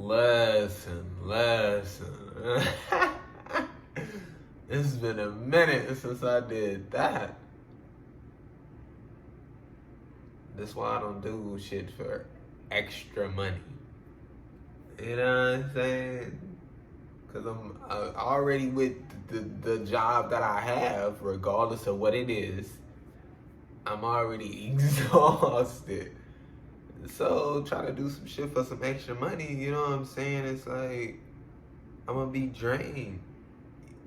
Listen. It's been a minute since I did that. That's why I don't do shit for extra money. You know what I'm saying? Because I'm already with the job that I have, regardless of what it is. I'm already exhausted. So try to do some shit for some extra money, you know what I'm saying? It's like I'm gonna be drained,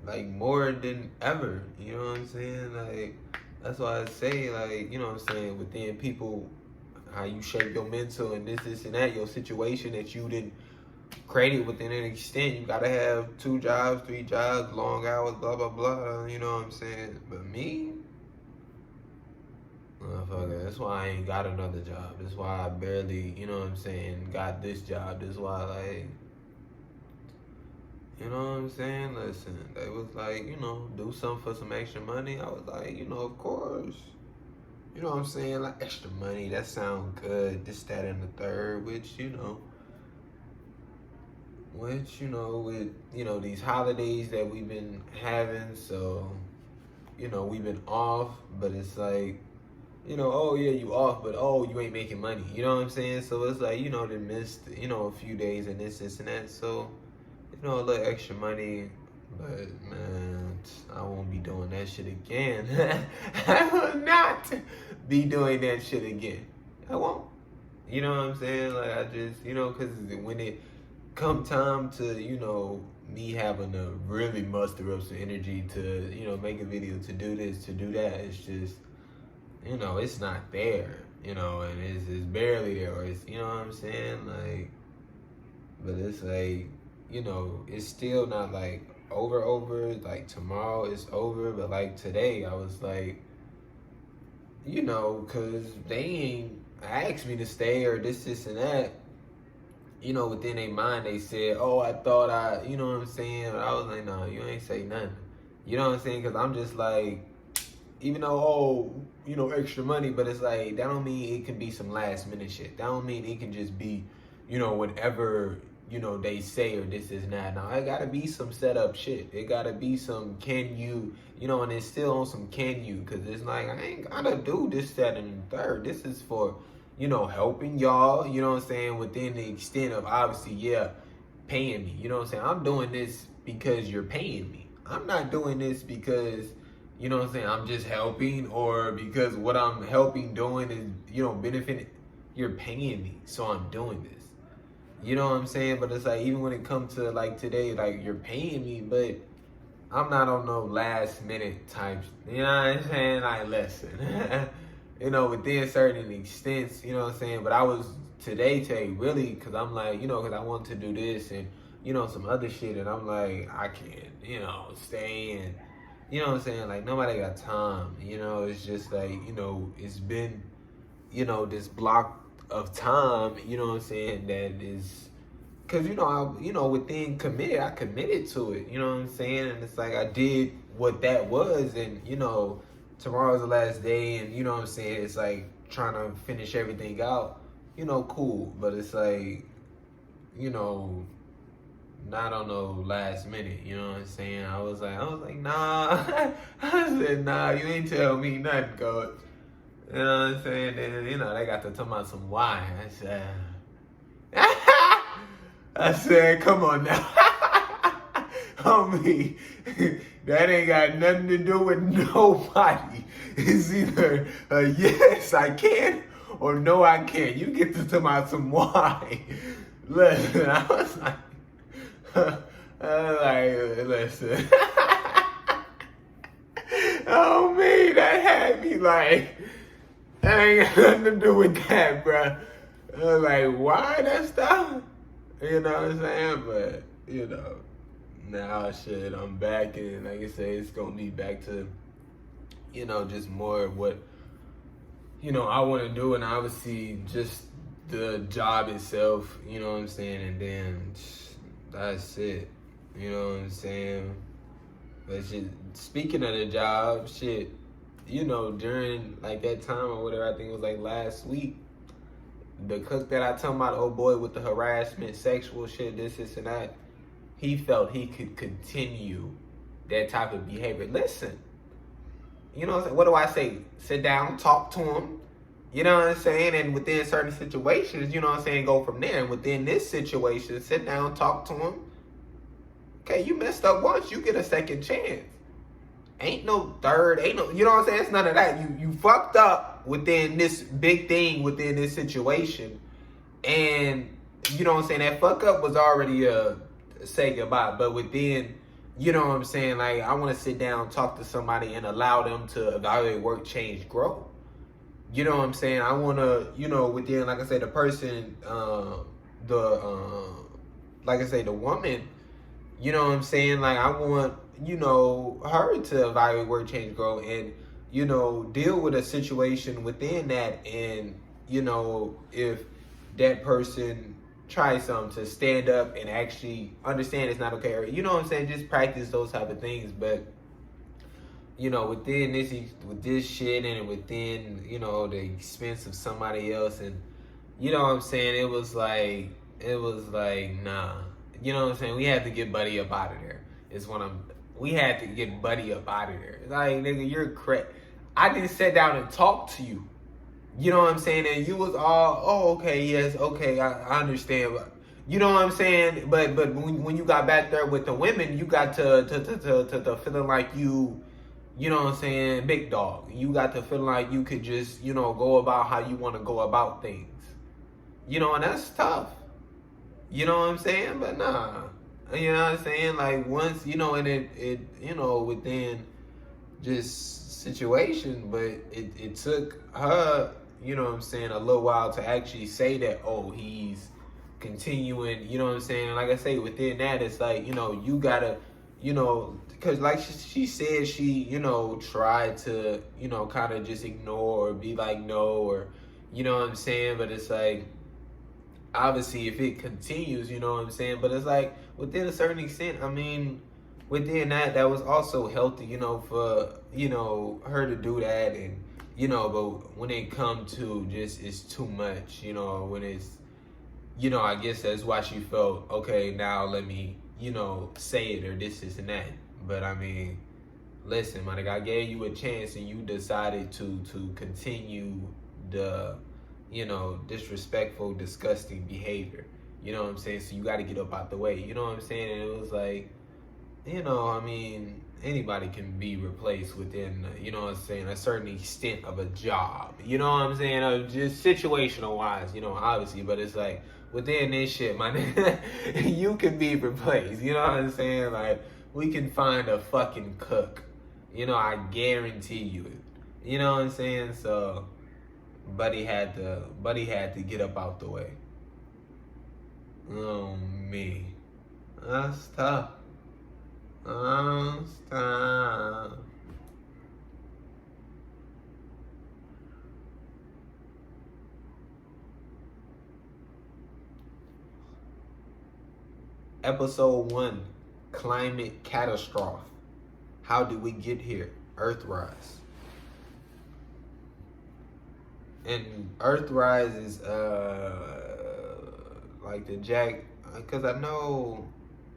like more than ever. You know what I'm saying? Like that's why I say, like, you know what I'm saying, within people, how you shape your mental and this and that, your situation that you didn't create within an extent. You gotta have 2 jobs, 3 jobs, long hours, blah blah blah. You know what I'm saying? But me. Motherfucker, that's why I ain't got another job. That's why I barely, you know what I'm saying, got this job. That's why, like, you know what I'm saying? Listen, they was like, you know, do something for some extra money. I was like, you know, of course. You know what I'm saying? Like, extra money, that sound good. This, that, and the third, which, you know, with, you know, these holidays that we've been having. So, you know, we've been off, but it's like, you know, oh yeah, you off, but oh, you ain't making money. You know what I'm saying? So it's like, you know, they missed, you know, a few days and this and that. So, you know, a little extra money. But man, I won't be doing that shit again. I will not be doing that shit again. I won't. You know what I'm saying? Like, I just, you know, because when it come time to, you know, me having to really muster up some energy to, you know, make a video, to do this, to do that, it's just, you know, it's not there, you know, and it's barely there, or it's, you know what I'm saying, like, but it's like, you know, it's still not like over, like tomorrow it's over, but like today I was like, you know, cause they ain't asked me to stay or this and that, you know, within their mind they said, oh, I thought you know what I'm saying, but I was like, no, you ain't say nothing, you know what I'm saying, cause I'm just like, even though, oh, you know, extra money, but it's like, that don't mean it can be some last minute shit. That don't mean it can just be, you know, whatever, you know, they say or this is not. Now, it gotta be some setup shit. It gotta be some can you, you know, and it's still on some can you, because it's like, I ain't gotta do this, that, and the third. This is for, you know, helping y'all, you know what I'm saying, within the extent of obviously, yeah, paying me. You know what I'm saying? I'm doing this because you're paying me. I'm not doing this because, you know what I'm saying, I'm just helping, or because what I'm helping doing is, you know, benefiting. You're paying me, so I'm doing this. You know what I'm saying? But it's like, even when it comes to like today, like, you're paying me, but I'm not on no last minute type. You know what I'm saying? Like, listen, you know, within certain extents, you know what I'm saying? But I was today really, because I'm like, you know, because I want to do this and, you know, some other shit, and I'm like, I can't, you know, stay and, you know what I'm saying? Like, nobody got time. You know, it's just like, you know, it's been, you know, this block of time, you know what I'm saying, that is, because, you know, within committed, I committed to it, you know what I'm saying? And it's like, I did what that was, and, you know, tomorrow's the last day, and, you know what I'm saying, it's like trying to finish everything out, you know, cool. But it's like, you know, not on no last minute, you know what I'm saying? I was like, nah. I said, nah, you ain't tell me nothing, coach. You know what I'm saying? Then, you know, they got to talk about some wine. I said, come on now. Homie, that ain't got nothing to do with nobody. It's either a yes, I can, or no, I can't. You get to talk about some wine. Listen, I was like, listen. Oh me, that had me like, that ain't got nothing to do with that, bro. I was like, why that stuff? You know what I'm saying? But, you know, now shit, I'm back, and like I say, it's gonna be back to, you know, just more of what, you know, I want to do, and obviously just the job itself, you know what I'm saying, and then that's it, you know what I'm saying. But shit, speaking of the job, shit, you know, during like that time or whatever, I think it was like last week, the cook that I told about, old boy with the harassment, sexual shit, this and that, he felt he could continue that type of behavior. Listen, you know what I'm saying? What do I say? Sit down, talk to him. You know what I'm saying? And within certain situations, you know what I'm saying, go from there. And within this situation, sit down, talk to him. Okay, you messed up once, you get a second chance. Ain't no third, ain't no, you know what I'm saying? It's none of that. You fucked up within this big thing, within this situation. And, you know what I'm saying, that fuck up was already say goodbye. But within, you know what I'm saying, like, I want to sit down, talk to somebody and allow them to evaluate, work, change, grow. You know what I'm saying? I want to, you know, within, like I said, the person, like I say, the woman, you know what I'm saying? Like, I want, you know, her to evaluate, work, change, grow, and, you know, deal with a situation within that. And, you know, if that person tries something, to stand up and actually understand it's not okay. Or, you know what I'm saying? Just practice those type of things. But, you know, within this, with this shit, and within, you know, the expense of somebody else, and, you know what I'm saying? It was like, nah. You know what I'm saying? We had to get Buddy up out of there. We had to get Buddy up out of there. Like, nigga, you're crazy. I didn't sit down and talk to you. You know what I'm saying? And you was all, oh, okay, yes, okay, I understand. You know what I'm saying? But when you got back there with the women, you got to feeling like you know what I'm saying, big dog. You got to feeling like you could just, you know, go about how you want to go about things. You know, and that's tough. You know what I'm saying? But nah. You know what I'm saying? Like, once, you know, and it you know, within just situation, but it took her, you know what I'm saying, a little while to actually say that, oh, he's continuing, you know what I'm saying? Like I say, within that, it's like, you know, you gotta, you know, because like she said, she, you know, tried to, you know, kind of just ignore or be like, no, or, you know what I'm saying? But it's like, obviously, if it continues, you know what I'm saying? But it's like, within a certain extent, I mean, within that was also healthy, you know, for, you know, her to do that. And, you know, but when it come to just, it's too much, you know, when it's, you know, I guess that's why she felt, okay, now let me, you know, say it, or this and that. But I mean, listen, my nigga, I gave you a chance and you decided to continue the, you know, disrespectful, disgusting behavior. You know what I'm saying? So you got to get up out the way. You know what I'm saying? And it was like, you know, I mean, anybody can be replaced within, you know what I'm saying, a certain extent of a job. You know what I'm saying? Just situational wise, you know, obviously. But it's like, within this shit, my nigga, you can be replaced. You know what I'm saying? Like, we can find a fucking cook. You know, I guarantee you it. You know what I'm saying? So, Buddy had to get up out the way. Oh, me. That's tough. That's tough. Episode 1, Climate Catastrophe. How did we get here? Earthrise. And Earthrise is like the Jack, because I know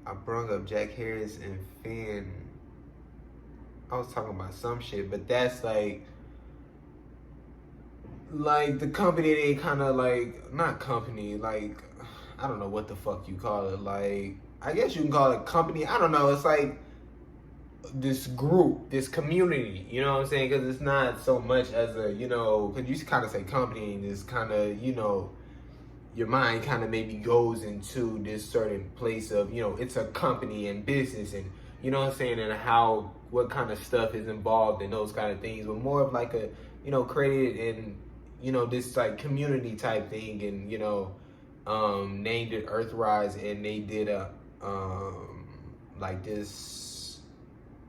I brought up Jack Harris and Finn. I was talking about some shit, but that's like the company, they kind of like, not company, like, I don't know what the fuck you call it. Like, I guess you can call it company. I don't know. It's like this group, this community, you know what I'm saying? Because it's not so much as a, you know, because you kind of say company and it's kind of, you know, your mind kind of maybe goes into this certain place of, you know, it's a company and business and, you know what I'm saying, and how, what kind of stuff is involved in those kind of things, but more of like a, you know, created in, you know, this like community type thing, and, you know, named it Earthrise, and they did a, like this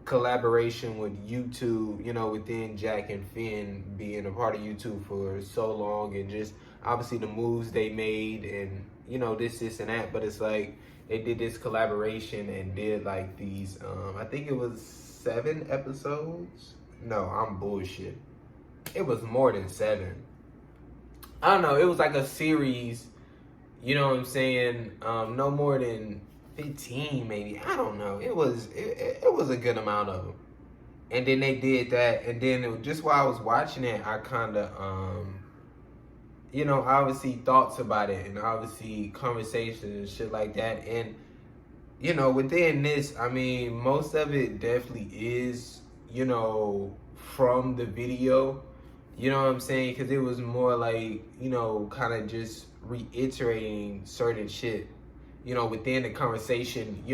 collaboration with YouTube, you know, within Jack and Finn being a part of YouTube for so long, and just obviously the moves they made, and, you know, this and that. But it's like they did this collaboration and did like these, I think it was 7 episodes. No, I'm bullshit. It was more than 7. I don't know, it was like a series, you know what I'm saying? No more than 15 maybe. I don't know. It was a good amount of them. And then they did that, and then just while I was watching it, I kind of obviously thoughts about it, and obviously conversations and shit like that. And within this, I mean, most of it definitely is, from the video. You know what I'm saying? Because it was more like, kind of just reiterating certain shit, within the conversation,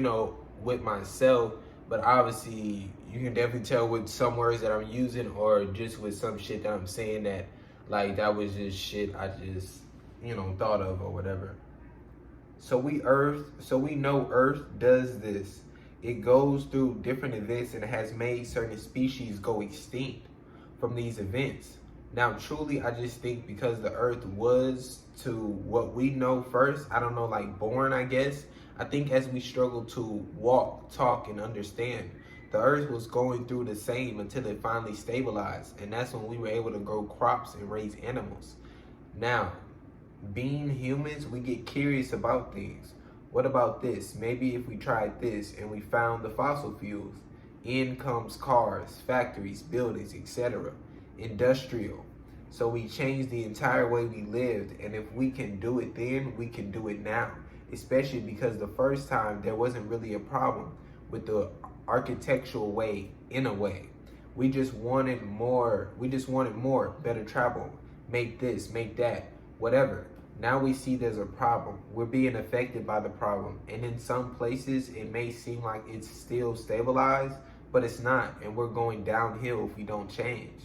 with myself. But obviously, you can definitely tell with some words that I'm using, or just with some shit that I'm saying that, like, that was just shit I just, thought of or whatever. So we know Earth does this. It goes through different events and has made certain species go extinct from these events. Now, truly, I just think because the Earth was, to what we know first, I don't know, like born, I guess. I think as we struggle to walk, talk, and understand, the Earth was going through the same until it finally stabilized. And that's when we were able to grow crops and raise animals. Now, being humans, we get curious about things. What about this? Maybe if we tried this and we found the fossil fuels, in comes cars, factories, buildings, etc. Industrial. So we changed the entire way we lived, and if we can do it then, we can do it now. Especially because the first time there wasn't really a problem with the architectural way, in a way. We just wanted more, better travel, make this, make that, whatever. Now we see there's a problem. We're being affected by the problem. And in some places, it may seem like it's still stabilized, but it's not. And we're going downhill if we don't change.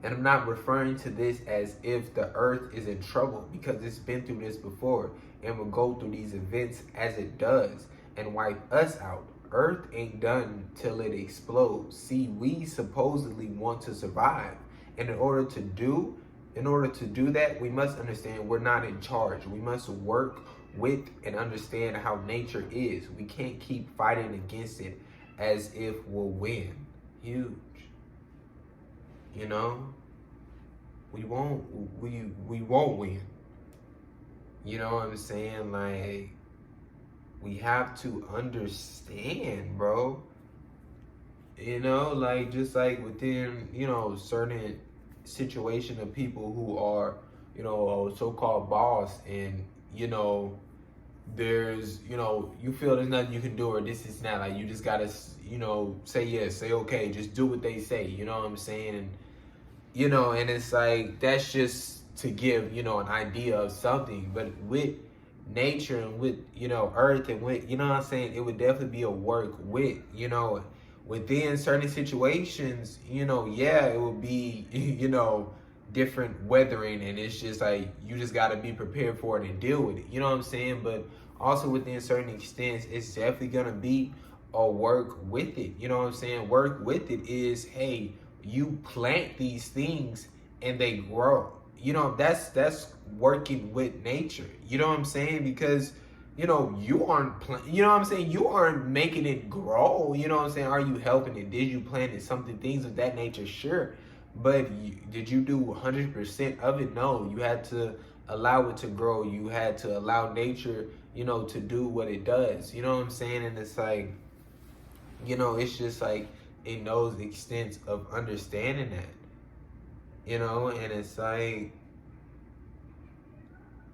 And I'm not referring to this as if the Earth is in trouble, because it's been through this before and will go through these events as it does and wipe us out. Earth ain't done till it explodes. See, we supposedly want to survive. And in order to do that, we must understand we're not in charge. We must work with and understand how nature is. We can't keep fighting against it as if we'll win. Huge. We won't win. You know what I'm saying? Like, we have to understand, bro. Like, just like within, certain situation of people who are, a so-called boss, and, there's, you feel there's nothing you can do, or this is not, like, you just gotta, say yes, say okay, just do what they say, you know what I'm saying? And, and it's like, that's just to give, an idea of something. But with nature and with, Earth and with, what I'm saying, it would definitely be a work with, within certain situations, yeah, it would be, different weathering, and it's just like, you just got to be prepared for it and deal with it, you know what I'm saying? But also within certain extents, it's definitely going to be a work with it, you know what I'm saying? Work with it is, hey, you plant these things and they grow, that's working with nature, you know what I'm saying? Because you aren't, you aren't making it grow, you know what I'm saying? Are you helping it? Did you plant it? Something, things of that nature, sure. But did you do 100% of it? No, you had to allow it to grow. You had to allow nature, to do what it does, you know what I'm saying? And it's like, it's just like in those extents of understanding that, and it's like,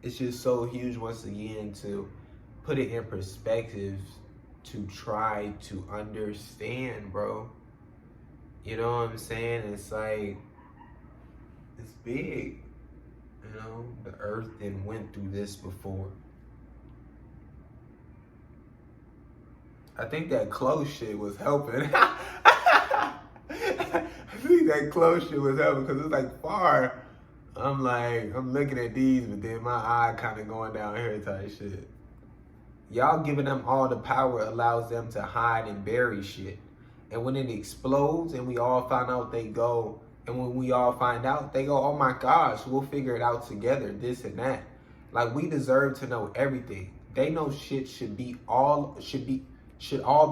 it's just so huge once again to put it in perspective, to try to understand, bro. You know what I'm saying? It's like, it's big. The Earth then went through this before. I think that close shit was helping. I think that close shit was helping because it's like far. I'm looking at these, but then my eye kind of going down here type shit. Y'all giving them all the power allows them to hide and bury shit. And when it explodes and we all find out, they go, and when we all find out, they go, oh my gosh, we'll figure it out together, this and that. Like, we deserve to know everything. They know shit should all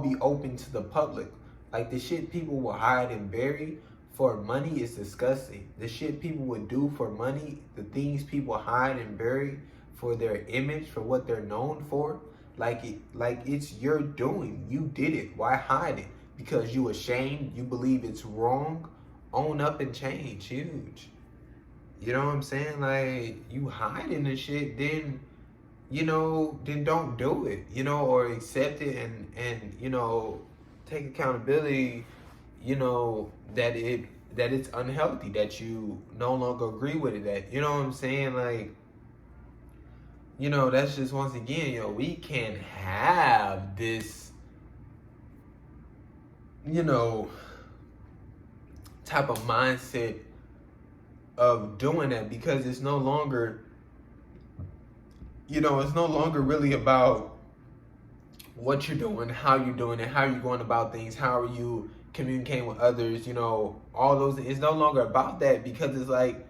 be open to the public. Like, the shit people will hide and bury, for money is disgusting. The shit people would do for money, the things people hide and bury for their image, for what they're known for, like it's your doing. You did it. Why hide it? Because you ashamed, you believe it's wrong. Own up and change. Huge. You know what I'm saying? Like, you hiding the shit, then then don't do it, or accept it and take accountability, that it's unhealthy, that you no longer agree with it, that what I'm saying, like, that's just, once again, we can't have this, type of mindset of doing that, because it's no longer really about what you're doing, how you're doing it, how you're going about things, how are you communicating with others, all those. It's no longer about that, because it's like,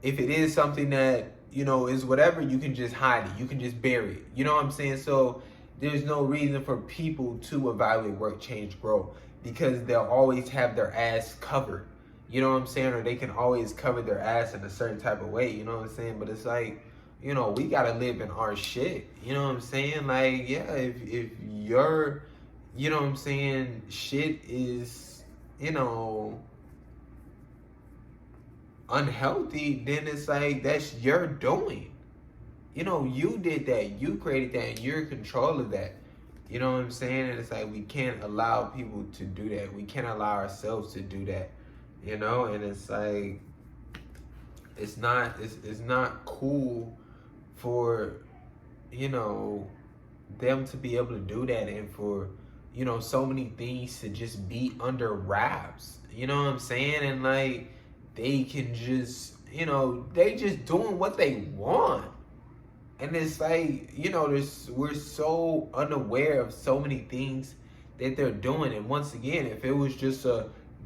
if it is something that, is whatever, you can just hide it. You can just bury it. You know what I'm saying? So there's no reason for people to evaluate, work, change, grow, because they'll always have their ass covered. You know what I'm saying? Or they can always cover their ass in a certain type of way. You know what I'm saying? But it's like, we gotta live in our shit. You know what I'm saying? Like, yeah, if your, shit is, unhealthy, then it's like, that's your doing. You did that. You created that, and you're in control of that. You know what I'm saying? And it's like, we can't allow people to do that. We can't allow ourselves to do that. And it's like, it's not cool for them to be able to do that, and for so many things to just be under wraps. You know what I'm saying? And like, they can just they just doing what they want, and it's like, we're so unaware of so many things that they're doing. And once again, if it was just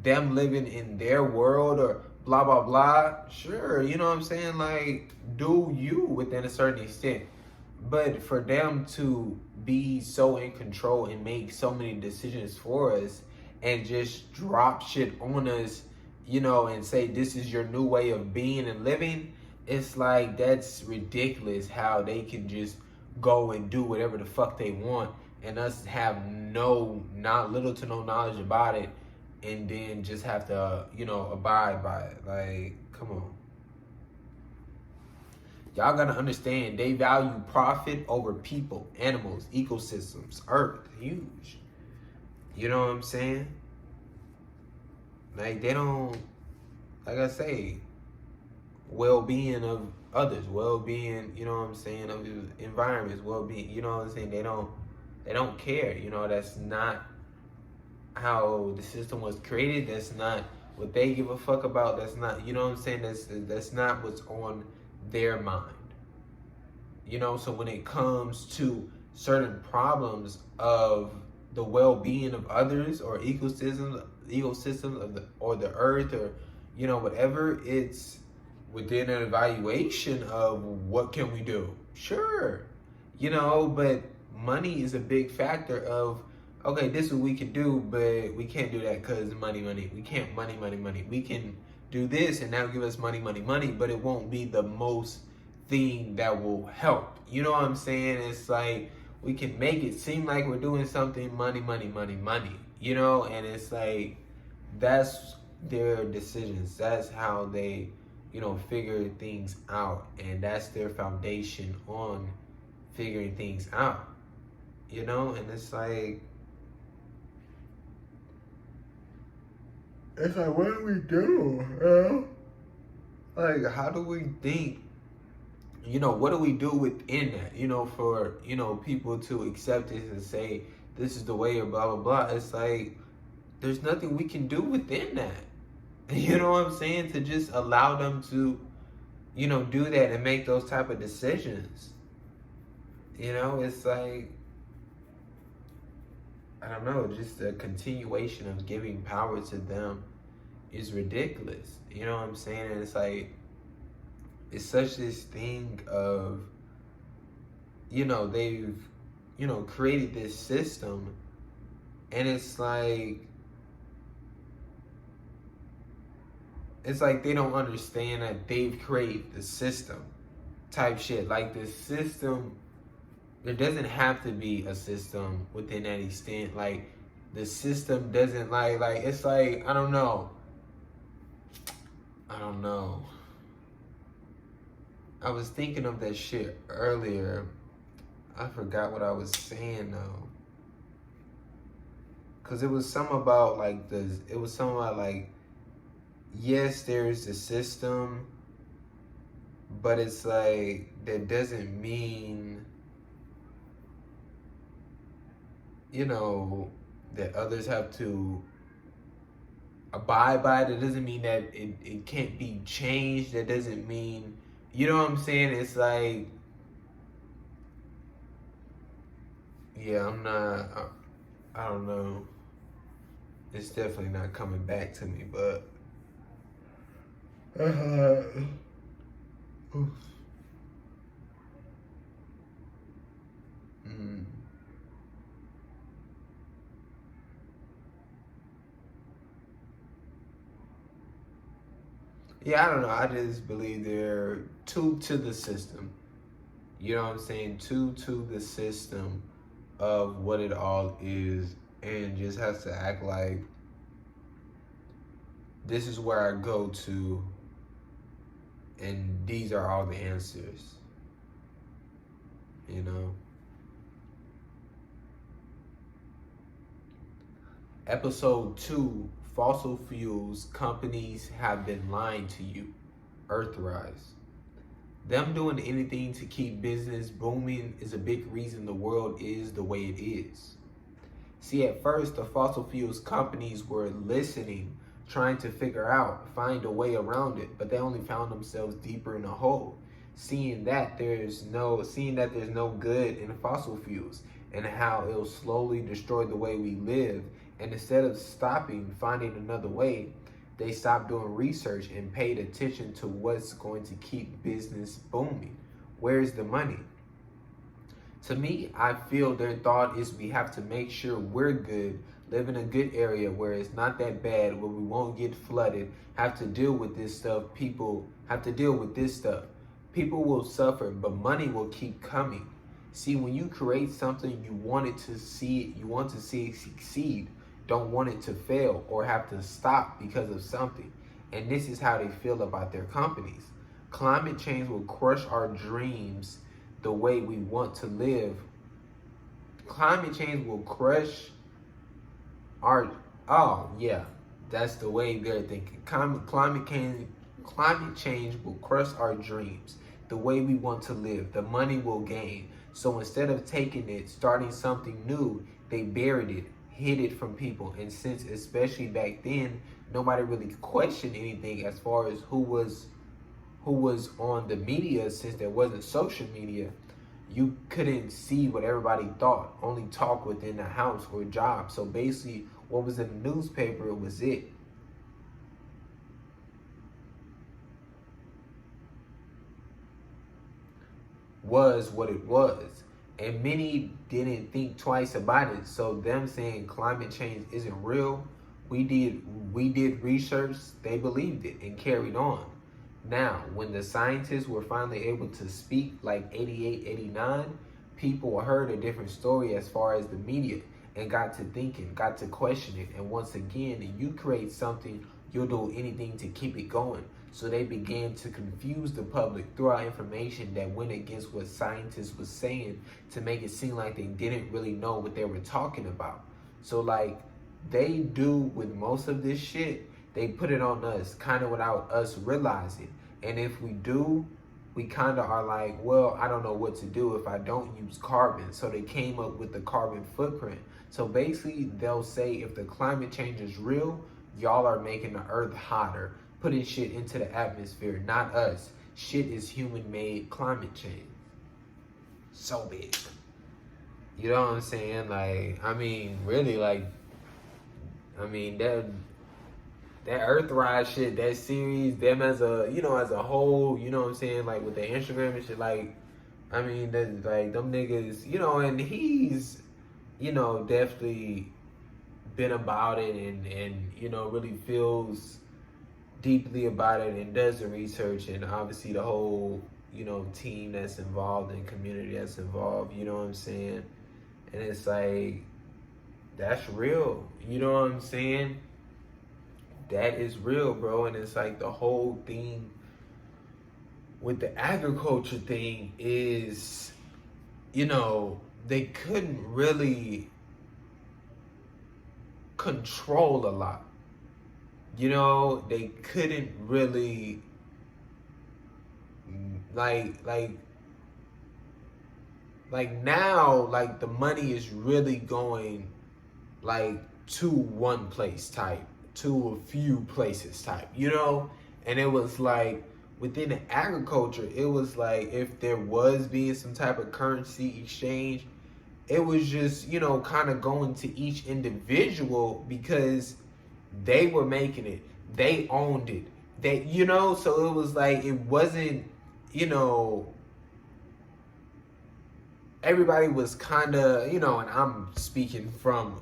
them living in their world, or blah blah blah, sure, you know what I'm saying, like, do you within a certain extent. But for them to be so in control and make so many decisions for us, and just drop shit on us, and say this is your new way of being and living, it's like, that's ridiculous how they can just go and do whatever the fuck they want, and us have not little to no knowledge about it, and then just have to, abide by it. Like, come on. Y'all gotta understand, they value profit over people, animals, ecosystems, earth. Huge. You know what I'm saying? Like, they don't, like I say, well-being of others, well-being, of the environments, well-being, what I'm saying? They don't care. That's not how the system was created. That's not what they give a fuck about. That's not, what I'm saying? That's not what's on their mind. So when it comes to certain problems of the well-being of others, or ecosystems of the earth, or whatever, it's within an evaluation of what can we do. Sure, but money is a big factor of, okay, this is what we can do, but we can't do that because money. We can't money. We can do this, and that'll give us money, but it won't be the most thing that will help. You know what I'm saying? It's like, we can make it seem like we're doing something, money. And it's like, that's their decisions. That's how they, figure things out. And that's their foundation on figuring things out. And it's like, what do we do? Like, how do we think? What do we do within that? For people to accept this and say this is the way, or blah blah blah. It's like, there's nothing we can do within that. You know what I'm saying? To just allow them to, do that and make those type of decisions. It's like, I don't know, just a continuation of giving power to them is ridiculous. You know what I'm saying? And it's like, it's such this thing of, they've, created this system, and it's like, it's like they don't understand that they've created the system type shit. Like the system, there doesn't have to be a system within that extent. Like the system doesn't like it's like I don't know. I don't know. I was thinking of that shit earlier. I forgot what I was saying though. Cause it was something about like it was something about like, yes, there's a system, but it's like that doesn't mean, you know, that others have to abide by it. It doesn't mean that it can't be changed. That doesn't mean, you know what I'm saying? It's like, yeah, I'm not, I don't know. It's definitely not coming back to me, but mm. Yeah, I don't know. I just believe they're two to the system. You know what I'm saying? Two to the system of what it all is, and just has to act like this is where I go to, and these are all the answers. You know? Episode 2, fossil fuels companies have been lying to you. Earthrise. Them doing anything to keep business booming is a big reason the world is the way it is. See, at first, the fossil fuels companies were listening, trying to find a way around it, but they only found themselves deeper in a hole. Seeing that there's no good in fossil fuels and how it'll slowly destroy the way we live, and instead of finding another way, they stopped doing research and paid attention to what's going to keep business booming. Where's the money? To me, I feel their thought is we have to make sure we're good, live in a good area where it's not that bad, where we won't get flooded, have to deal with this stuff. People have to deal with this stuff. People will suffer, but money will keep coming. See, when you create something, you want to see it succeed. Don't want it to fail or have to stop because of something. And this is how they feel about their companies. Climate change will crush our dreams the way we want to live. Climate change will crush that's the way they're thinking. Climate change will crush our dreams, the way we want to live. The money will gain. So instead of taking it, starting something new, they buried it, hid it from people. And since, especially back then, nobody really questioned anything as far as who was on the media, since there wasn't social media, you couldn't see what everybody thought, only talk within the house or job. So basically, what was in the newspaper was it. Was what it was. And many didn't think twice about it. So them saying climate change isn't real, we did research, they believed it and carried on. Now, when the scientists were finally able to speak, like 88, 89, people heard a different story as far as the media, and got to thinking, got to questioning. And once again, you create something, you'll do anything to keep it going. So they began to confuse the public, throw out information that went against what scientists was saying to make it seem like they didn't really know what they were talking about. So like they do with most of this shit, they put it on us kind of without us realizing. And if we do, we kind of are like, well, I don't know what to do if I don't use carbon. So they came up with the carbon footprint. So basically they'll say if the climate change is real, y'all are making the earth hotter, putting shit into the atmosphere, not us. Shit is human-made climate change. So big. You know what I'm saying? Like, I mean, really, like, I mean, that Earthrise shit, that series, them as a, as a whole, you know what I'm saying? Like, with the Instagram and shit, like, I mean, that's, like, them niggas, and he's, definitely been about it and really feels deeply about it and does the research, and obviously the whole, team that's involved and community that's involved, you know what I'm saying? And it's like, that's real, you know what I'm saying? That is real, bro. And it's like the whole thing with the agriculture thing is, they couldn't really control a lot. They couldn't really like now, like the money is really going like to one place type, to a few places type, and it was like within the agriculture, it was like if there was being some type of currency exchange, it was just, kind of going to each individual because they were making it, they owned it, so it was like, it wasn't, everybody was kind of, and I'm speaking from,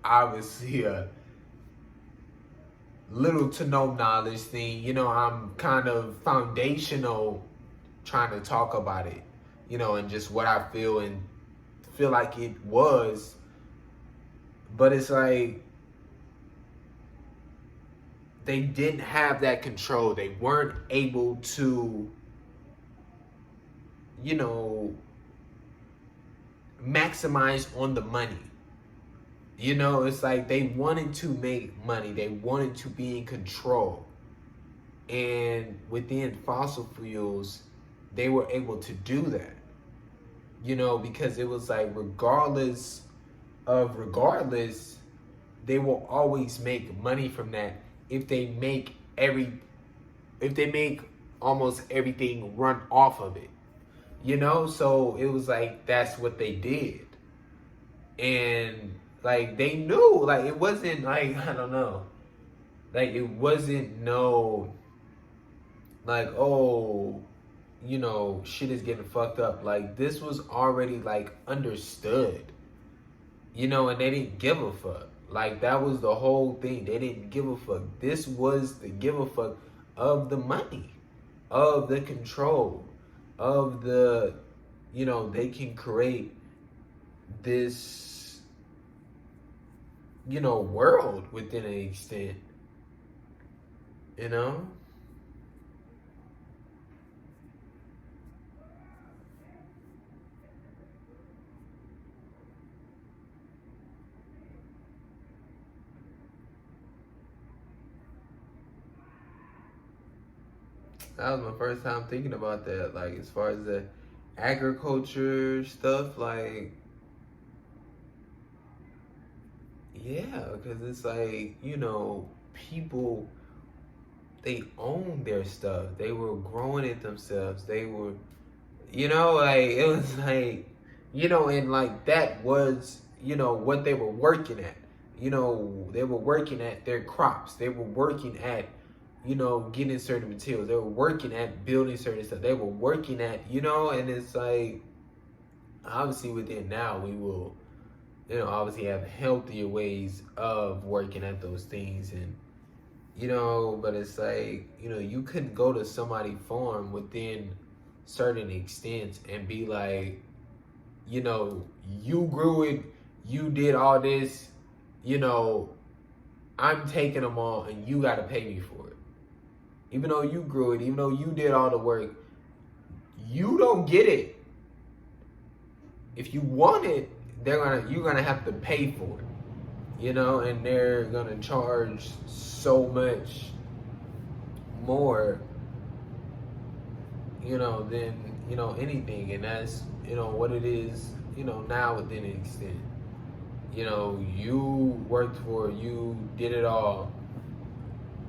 obviously a little to no knowledge thing, I'm kind of foundational trying to talk about it, and just what I feel and feel like it was. But it's like, they didn't have that control. They weren't able to, maximize on the money. It's like they wanted to make money. They wanted to be in control. And within fossil fuels, they were able to do that. Because it was like, regardless, they will always make money from that if they make almost everything run off of it. So it was like, that's what they did. And like, they knew, like, it wasn't like, I don't know, like, it wasn't like, oh, shit is getting fucked up. Like, this was already like understood, and they didn't give a fuck. Like, that was the whole thing. They didn't give a fuck. This was the give a fuck of the money, of the control, of the, they can create this, world within an extent, That was my first time thinking about that. Like, as far as the agriculture stuff, like, yeah, because it's like, people, they own their stuff. They were growing it themselves. They were, like, it was like, and like that was, what they were working at. They were working at their crops. They were working at, getting certain materials. They were working at building certain stuff. They were working at, and it's like, obviously within now, we will, obviously have healthier ways of working at those things. And, but it's like, you couldn't go to somebody's farm within certain extents and be like, you grew it, you did all this, I'm taking them all and you got to pay me for it. Even though you grew it, even though you did all the work, you don't get it. If you want it, you're gonna have to pay for it, and they're gonna charge so much more, than anything, and that's what it is, now within an extent. You worked for it, you did it all.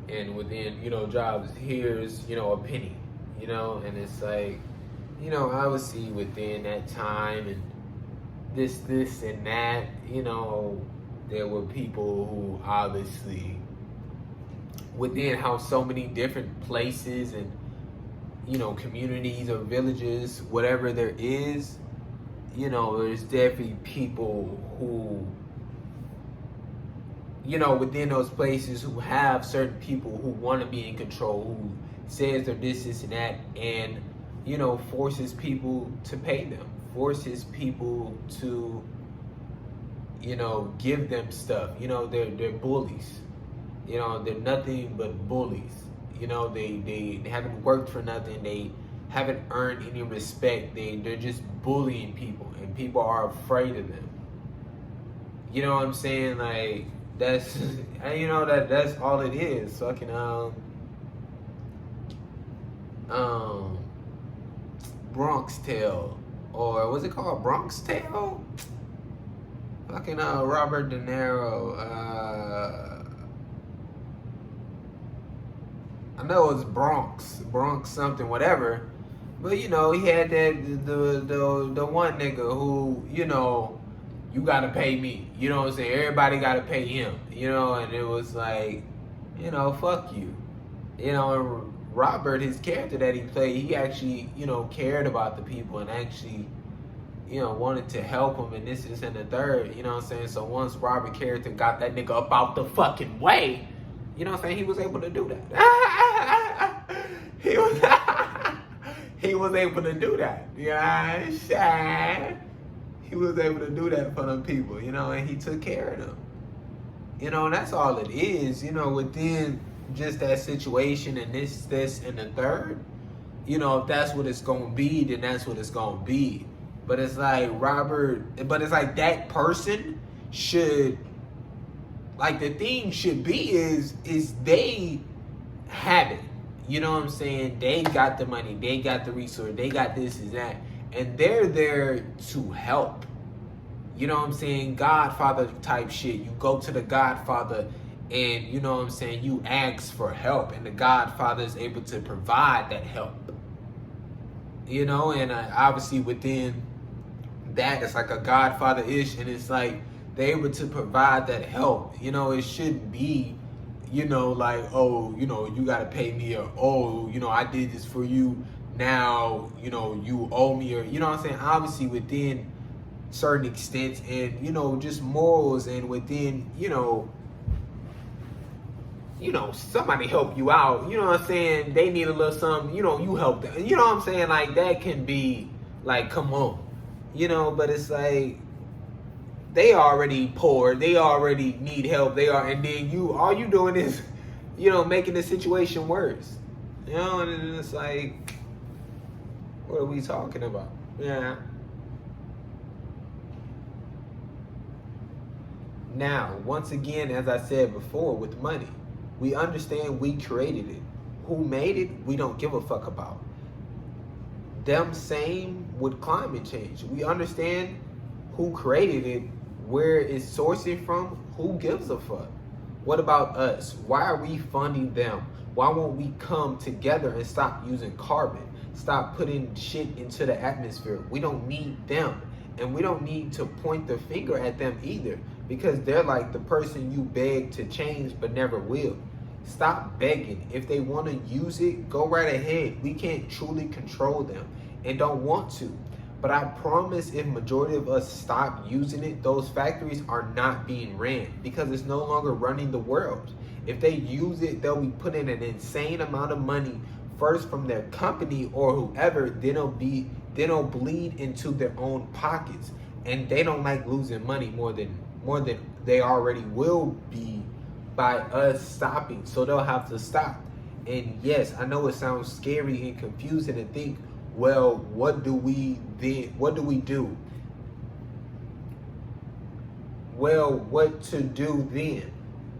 And within, jobs, here's, a penny, and it's like, obviously within that time and this and that, there were people who obviously, within how so many different places and, communities or villages, whatever there is, there's definitely people who, within those places who have certain people who want to be in control, who says they're this and that, and, forces people to pay them, forces people to, give them stuff. They're bullies. They're nothing but bullies. They haven't worked for nothing. They haven't earned any respect. They're just bullying people, and people are afraid of them. You know what I'm saying? Like, that's that's all it is. Fucking Bronx Tale, or what's it called? Bronx Tale? Fucking Robert De Niro. I know it was Bronx something, whatever. But he had that the one nigga who you gotta pay me. You know what I'm saying? Everybody gotta pay him. And it was like, fuck you. And Robert, his character that he played, he actually cared about the people and actually wanted to help him, and this and the third. You know what I'm saying? So once Robert character got that nigga up out the fucking way, you know what I'm saying, he was able to do that. he was able to do that. You know what I'm saying? He was able to do that for them people, and he took care of them. And that's all it is, within just that situation and this, and the third. If that's what it's gonna be, then that's what it's gonna be. But it's like that person should, like, the thing should be is they have it. You know what I'm saying? They got the money, they got the resource, they got this and that, and they're there to help. You know what I'm saying? Godfather type shit. You go to the Godfather and, you know what I'm saying, you ask for help, and the Godfather is able to provide that help. And obviously within that, it's like a Godfather-ish, and it's like they're able to provide that help. It shouldn't be, like, oh, you gotta pay me, or, oh, I did this for you, now, you owe me, or, you know what I'm saying? Obviously within certain extents, and, just morals, and within, somebody help you out, you know what I'm saying? They need a little something, you help them. You know what I'm saying? Like, that can be, like, come on. But it's like, they already poor, they already need help, and then all you doing is, making the situation worse. And it's like, what are we talking about? Yeah. Now, once again, as I said before, with money, we understand we created it. Who made it, we don't give a fuck about. Them same with climate change. We understand who created it, where it's sourcing from, who gives a fuck? What about us? Why are we funding them? Why won't we come together and stop using carbon? Stop putting shit into the atmosphere. We don't need them. And we don't need to point the finger at them either, because they're like the person you beg to change but never will. Stop begging. If they want to use it, go right ahead. We can't truly control them and don't want to. But I promise, if majority of us stop using it, those factories are not being ran, because it's no longer running the world. If they use it, they'll be putting an insane amount of money first from their company or whoever, then it'll bleed into their own pockets, and they don't like losing money more than they already will be by us stopping, so they'll have to stop. And yes, I know it sounds scary and confusing to think, well, what do we do? Well, what to do then?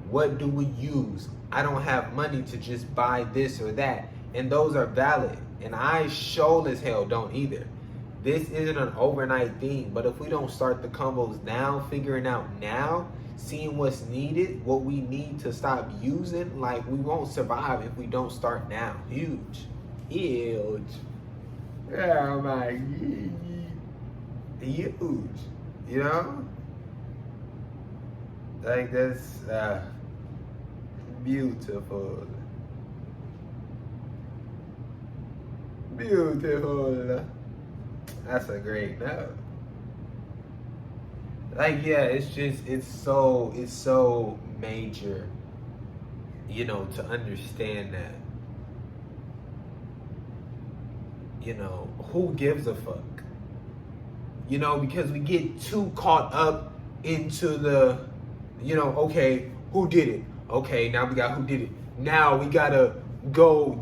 What do we use? I don't have money to just buy this or that. And those are valid. And I sure as hell don't either. This isn't an overnight thing. But if we don't start the combos now, figuring out now, seeing what's needed, what we need to stop using, like, we won't survive if we don't start now. Huge. Oh my, huge. Like, that's beautiful. Beautiful. That's a great note. Like, yeah, it's so major, to understand that, who gives a fuck? Because we get too caught up into the, okay, who did it? Okay, now we got who did it. Now we gotta go,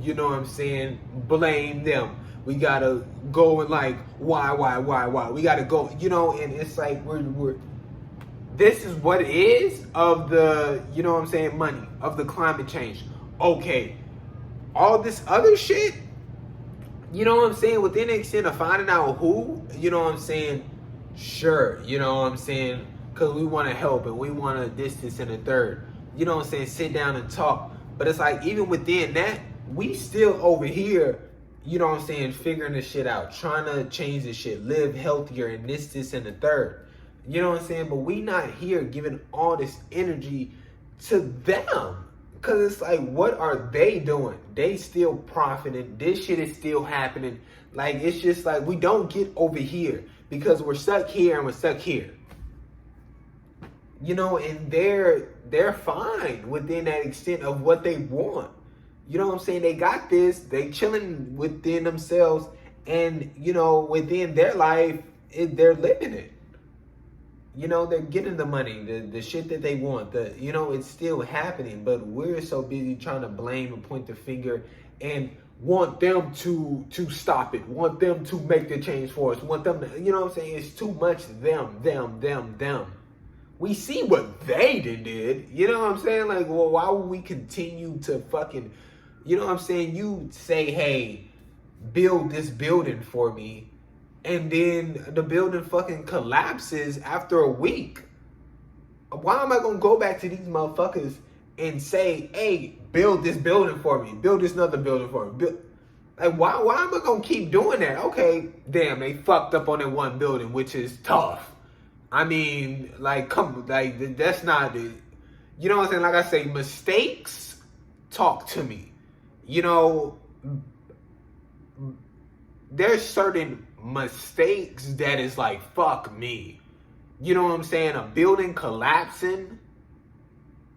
blame them. We gotta go and like, why? We gotta go, and it's like we're this is what it is of the, money, of the climate change. Okay, all this other shit, within the extent of finding out who, sure, because we want to help and we want to this, and a third, sit down and talk. But it's like, even within that, we still over here, figuring this shit out, trying to change this shit, live healthier, and this, and the third. But we not here giving all this energy to them. Because it's like, what are they doing? They still profiting. This shit is still happening. Like, it's just like, we don't get over here because we're stuck here and we're stuck here. And they're fine within that extent of what they want. They got this. They chilling within themselves. And, within their life, they're living it. They're getting the money, the shit that they want. It's still happening, but we're so busy trying to blame and point the finger and want them to stop it, want them to make the change for us, want them to, it's too much them. We see what they did, like, well, why would we continue to fucking, you say, hey, build this building for me, and then the building fucking collapses after a week. Why am I going to go back to these motherfuckers and say, hey, build this building for me. Build this another building for me. Like, why am I going to keep doing that? Okay, damn, they fucked up on that one building, which is tough. I mean, like, that's not it. Like I say, mistakes talk to me. There's certain mistakes that is like, fuck me. A building collapsing,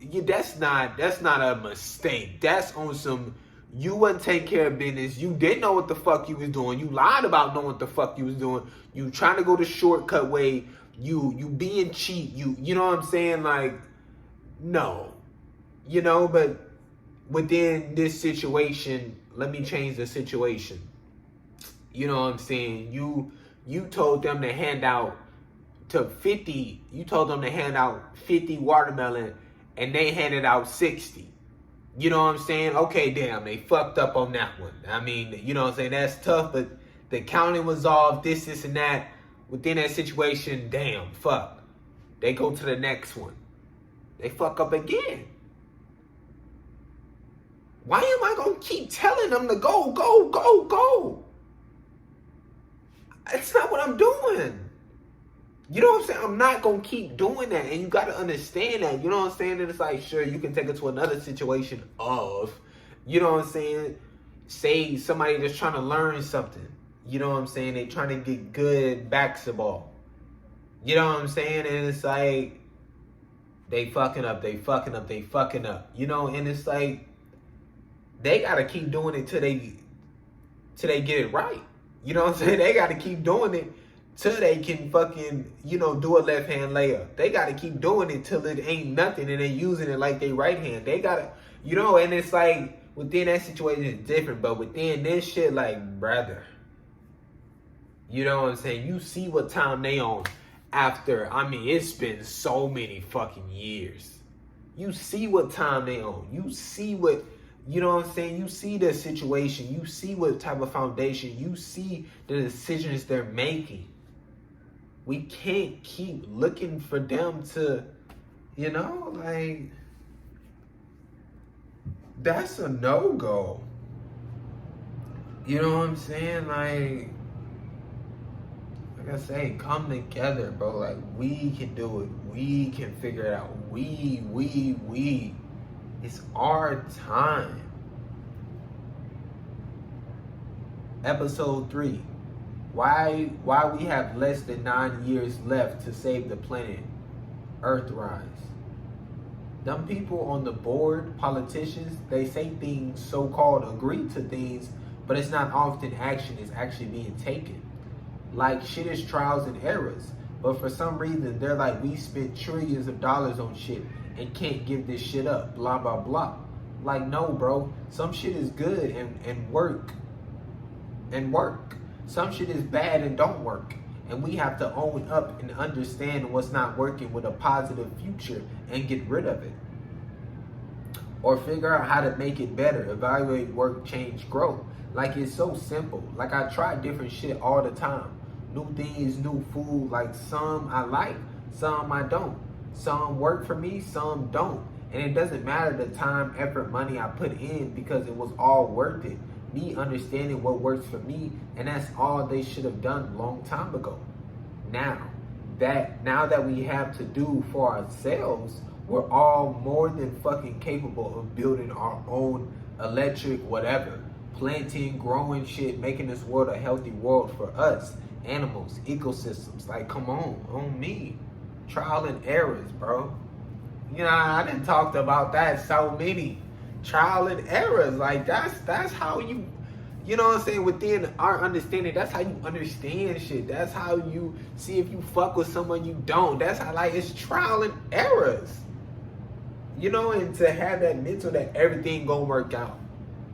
that's not a mistake. That's on some, you wasn't taking care of business. You didn't know what the fuck you was doing. You lied about knowing what the fuck you was doing. You trying to go the shortcut way. You being cheap. Like, no. But within this situation, let me change the situation. You told them to hand out 50 watermelon and they handed out 60. Okay, damn, they fucked up on that one. I mean, that's tough, but the counting was off, this and that. Within that situation, damn, fuck. They go to the next one. They fuck up again. Why am I going to keep telling them to go? It's not what I'm doing. I'm not going to keep doing that. And you got to understand that. And it's like, sure, you can take it to another situation of, say somebody just trying to learn something. They trying to get good basketball. And it's like, they fucking up. And it's like, they got to keep doing it till they get it right. They got to keep doing it till they can fucking, do a left hand layup. They got to keep doing it till it ain't nothing and they using it like they right hand. They got to, and it's like, within that situation it's different, but within this shit, like, brother, you see what time they on after, it's been so many fucking years. You see what time they on. You see what, you see the situation. You see what type of foundation. You see the decisions they're making. We can't keep looking for them to, like, that's a no-go. Like I say, come together, bro. Like, we can do it. We can figure it out. We. It's our time. Episode 3. Why we have less than 9 years left to save the planet? Earthrise. Them people on the board, politicians, they say things, so-called agree to things, but it's not often action is actually being taken. Like, shit is trials and errors. But for some reason, they're like, we spent trillions of dollars on shit and can't give this shit up, blah, blah, blah. Like, no, bro. Some shit is good and work. Some shit is bad and don't work. And we have to own up and understand what's not working with a positive future and get rid of it. Or figure out how to make it better. Evaluate, work, change, grow. Like, it's so simple. Like, I try different shit all the time. New things, new food. Like, some I like, some I don't. Some work for me, some don't. And it doesn't matter the time, effort, money I put in, because it was all worth it. Me understanding what works for me, and that's all they should have done a long time ago. Now that we have to do for ourselves, we're all more than fucking capable of building our own electric whatever. Planting, growing shit, making this world a healthy world for us, animals, ecosystems. Like, come on me. Trial and errors, bro. You know, I done talked about that so many. Trial and errors. Like, that's how you know what I'm saying, within our understanding, that's how you understand shit. That's how you see if you fuck with someone you don't. That's how, like, it's trial and errors. You know, and to have that mental that everything gonna work out.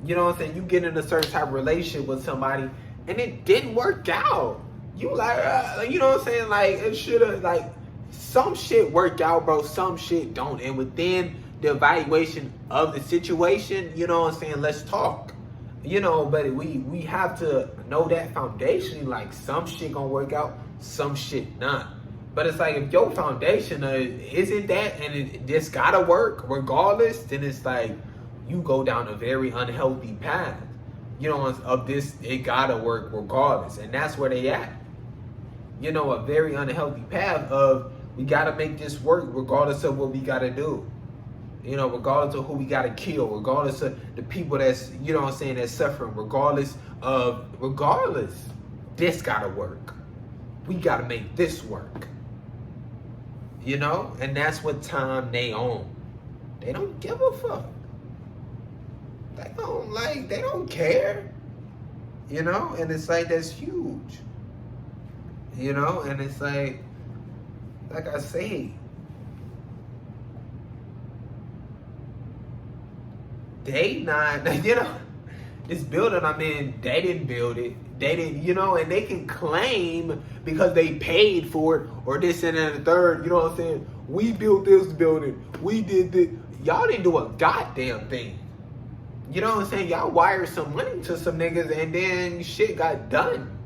You know what I'm saying? You get in a certain type of relationship with somebody and it didn't work out. You like, you know what I'm saying? Like, it should have, like, some shit work out, bro. Some shit don't. And within the evaluation of the situation, you know what I'm saying? Let's talk. You know, but we have to know that foundation. Like, some shit gonna work out, some shit not. But it's like, if your foundation isn't that, and it just gotta work regardless, then it's like you go down a very unhealthy path. You know, of this, it gotta work regardless, and that's where they at. You know, a very unhealthy path of, we gotta make this work regardless of what we gotta do. You know, regardless of who we gotta kill, regardless of the people that's, you know what I'm saying, that's suffering, regardless, this gotta work. We gotta make this work. You know? And that's what time they own. They don't give a fuck. They don't care. You know? And it's like, that's huge. You know? And it's like I say, they not, you know, this building I'm in, they didn't build it. They didn't, you know, and they can claim because they paid for it or this and that and the third, you know what I'm saying? We built this building. We did this. Y'all didn't do a goddamn thing. You know what I'm saying? Y'all wired some money to some niggas and then shit got done.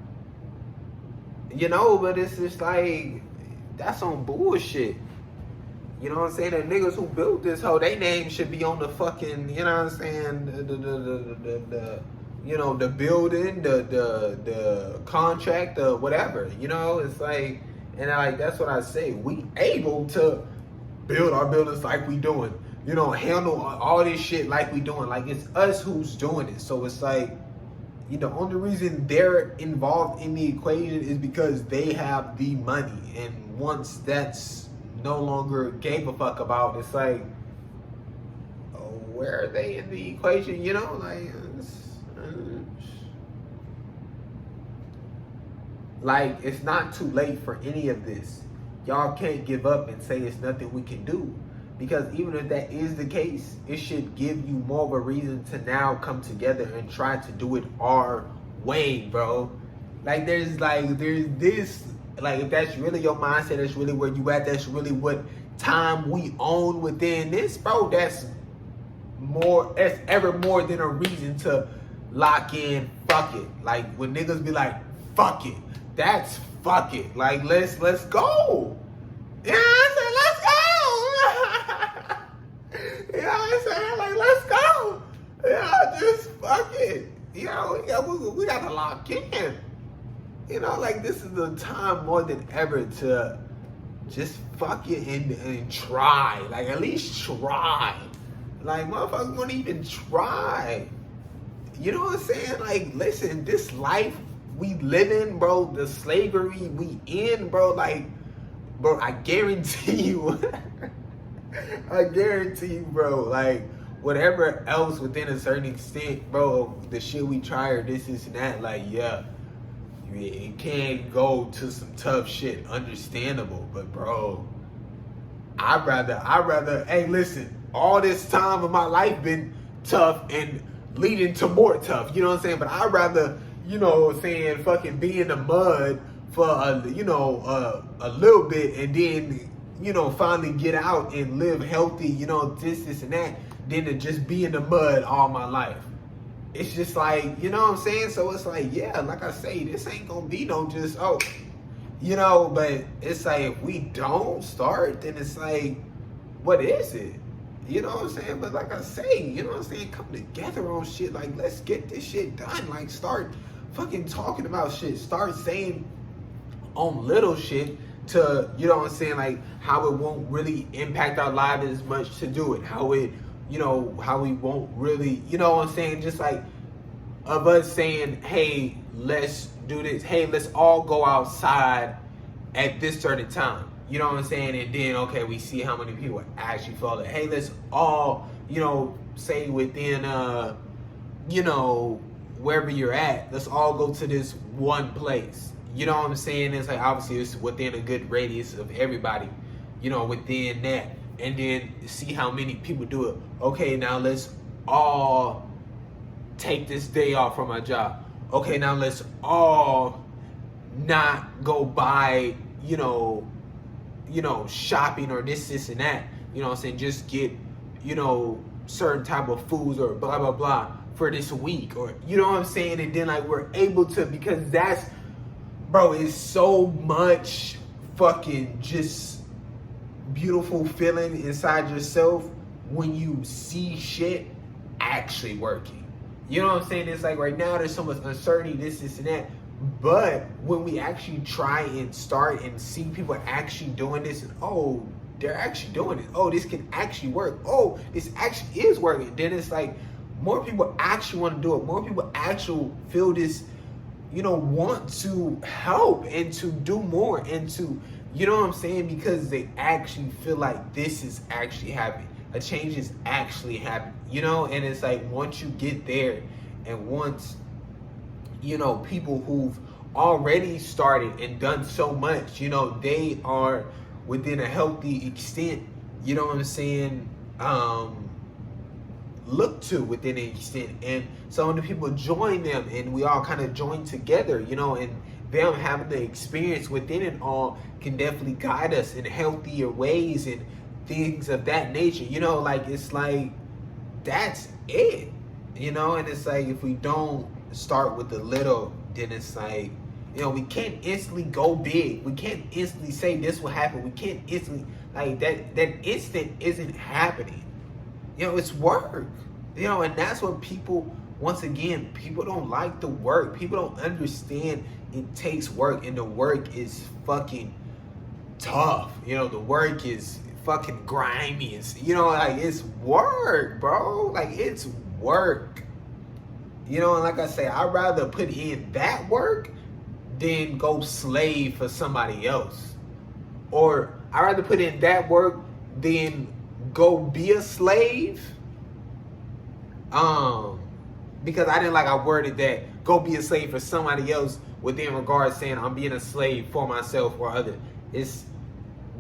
You know, but it's just like, that's on bullshit. You know what I'm saying? The niggas who built this hoe, their name should be on the fucking, you know what I'm saying? The you know, the building, the contract, the whatever. You know, it's like, and like, that's what I say. We able to build our buildings like we doing. You know, handle all this shit like we doing. Like, it's us who's doing it. So it's like, you know, the only reason they're involved in the equation is because they have the money. And once that's no longer gave a fuck about, it's like, where are they in the equation? You know, like it's not too late for any of this. Y'all can't give up and say it's nothing we can do, because even if that is the case, it should give you more of a reason to now come together and try to do it our way, bro. Like, there's this, like, if that's really your mindset, that's really where you at, that's really what time we own within this, bro, that's ever more than a reason to lock in, fuck it. Like, when niggas be like, fuck it, that's fuck it. Like, let's go. You know what I'm saying? Let's go. You know what I'm saying? Like, let's go. You know, just fuck it. You know, we gotta lock in. You know, like, this is the time more than ever to just fuck it and try. Like, at least try. Like, motherfuckers won't even try. You know what I'm saying? Like, listen, this life we live in, bro, the slavery we in, bro, like, bro, I guarantee you, I guarantee you, bro, like, whatever else within a certain extent, bro, the shit we try or this and that, like, yeah, it can go to some tough shit, understandable, but bro, I'd rather, hey, listen, all this time of my life been tough and leading to more tough, you know what I'm saying? But I'd rather, you know what I'm saying, fucking be in the mud for a little bit and then, you know, finally get out and live healthy, you know, this and that, than to just be in the mud all my life. It's just like, you know what I'm saying? So it's like, yeah, like I say, this ain't gonna be no just, oh, you know, but it's like, if we don't start, then it's like, what is it? You know what I'm saying? But like I say, you know what I'm saying? Come together on shit. Like, let's get this shit done. Like, start fucking talking about shit. Start saying on little shit to, you know what I'm saying? Like, how it won't really impact our lives as much to do it. How it, you know, how we won't really, you know what I'm saying? Just like of us saying, hey, let's do this. Hey, let's all go outside at this certain time. You know what I'm saying? And then, okay, we see how many people actually follow it. Hey, let's all, you know, say within, you know, wherever you're at, let's all go to this one place. You know what I'm saying? It's like, obviously, it's within a good radius of everybody, you know, within that. And then see how many people do it. Okay, now let's all take this day off from our job. Okay, now let's all not go buy, you know, shopping or this and that, you know what I'm saying, just get, you know, certain type of foods or blah, blah, blah for this week, or, you know what I'm saying, and then, like, we're able to, because that's, bro, it's so much fucking just beautiful feeling inside yourself when you see shit actually working. You know what I'm saying? It's like right now there's so much uncertainty, this and that. But when we actually try and start and see people actually doing this, and oh, they're actually doing it. Oh, this can actually work. Oh, this actually is working. Then it's like more people actually want to do it. More people actually feel this, you know, want to help and to do more and to, you know what I'm saying? Because they actually feel like this is actually happening. A change is actually happening, you know? And it's like once you get there and once, you know, people who've already started and done so much, you know, they are within a healthy extent, you know what I'm saying, look to within an extent. And so when the people join them and we all kind of join together, you know, and them having the experience within it all can definitely guide us in healthier ways and things of that nature, you know, like it's like that's it, you know. And it's like if we don't start with the little, then it's like, you know, we can't instantly go big. We can't instantly say this will happen. We can't instantly, like, that instant isn't happening. You know, it's work. You know, and that's what people, once again, people don't like the work. People don't understand it takes work, and the work is fucking tough. You know, the work is fucking grimy. It's, you know, like, it's work, bro. Like, it's work. You know, and like I say, I'd rather put in that work than go slave for somebody else. Or I'd rather put in that work than go be a slave. Because I didn't like I worded that, go be a slave for somebody else within regards saying I'm being a slave for myself or other. It's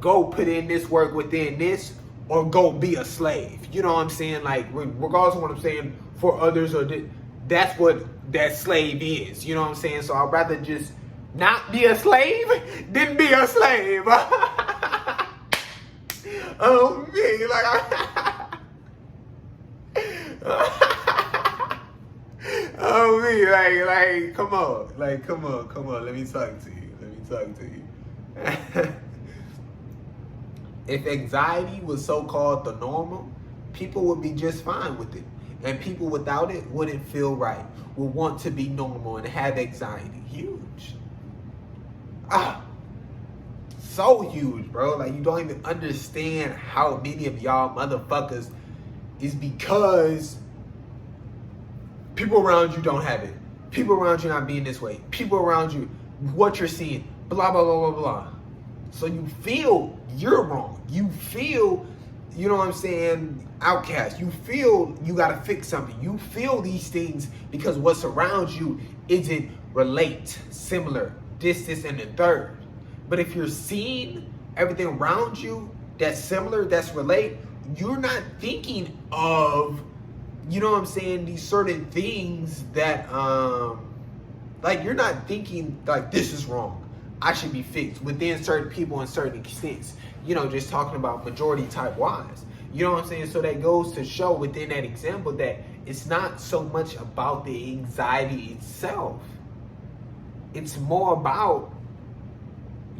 go put in this work within this or go be a slave. You know what I'm saying? Like, regardless of what I'm saying for others, or that's what that slave is. You know what I'm saying? So I'd rather just not be a slave than be a slave. Oh, me, like, oh, me, like, come on, let me talk to you. If anxiety was so-called the normal, people would be just fine with it. And people without it wouldn't feel right, would want to be normal and have anxiety. Huge. So huge, bro. Like, you don't even understand how many of y'all motherfuckers is because people around you don't have it. people around you not being this way, people around you, what you're seeing, blah, blah, blah, blah, blah. So you feel you're wrong. You feel, you know what I'm saying, outcast. You feel you got to fix something. You feel these things because what's around you isn't relate, similar, this, and the third. But if you're seeing everything around you that's similar, that's relate, you're not thinking of, you know what I'm saying, these certain things that, like, you're not thinking, like, this is wrong, I should be fixed within certain people in certain extents. You know, just talking about majority type wise. You know what I'm saying? So that goes to show within that example that it's not so much about the anxiety itself. It's more about,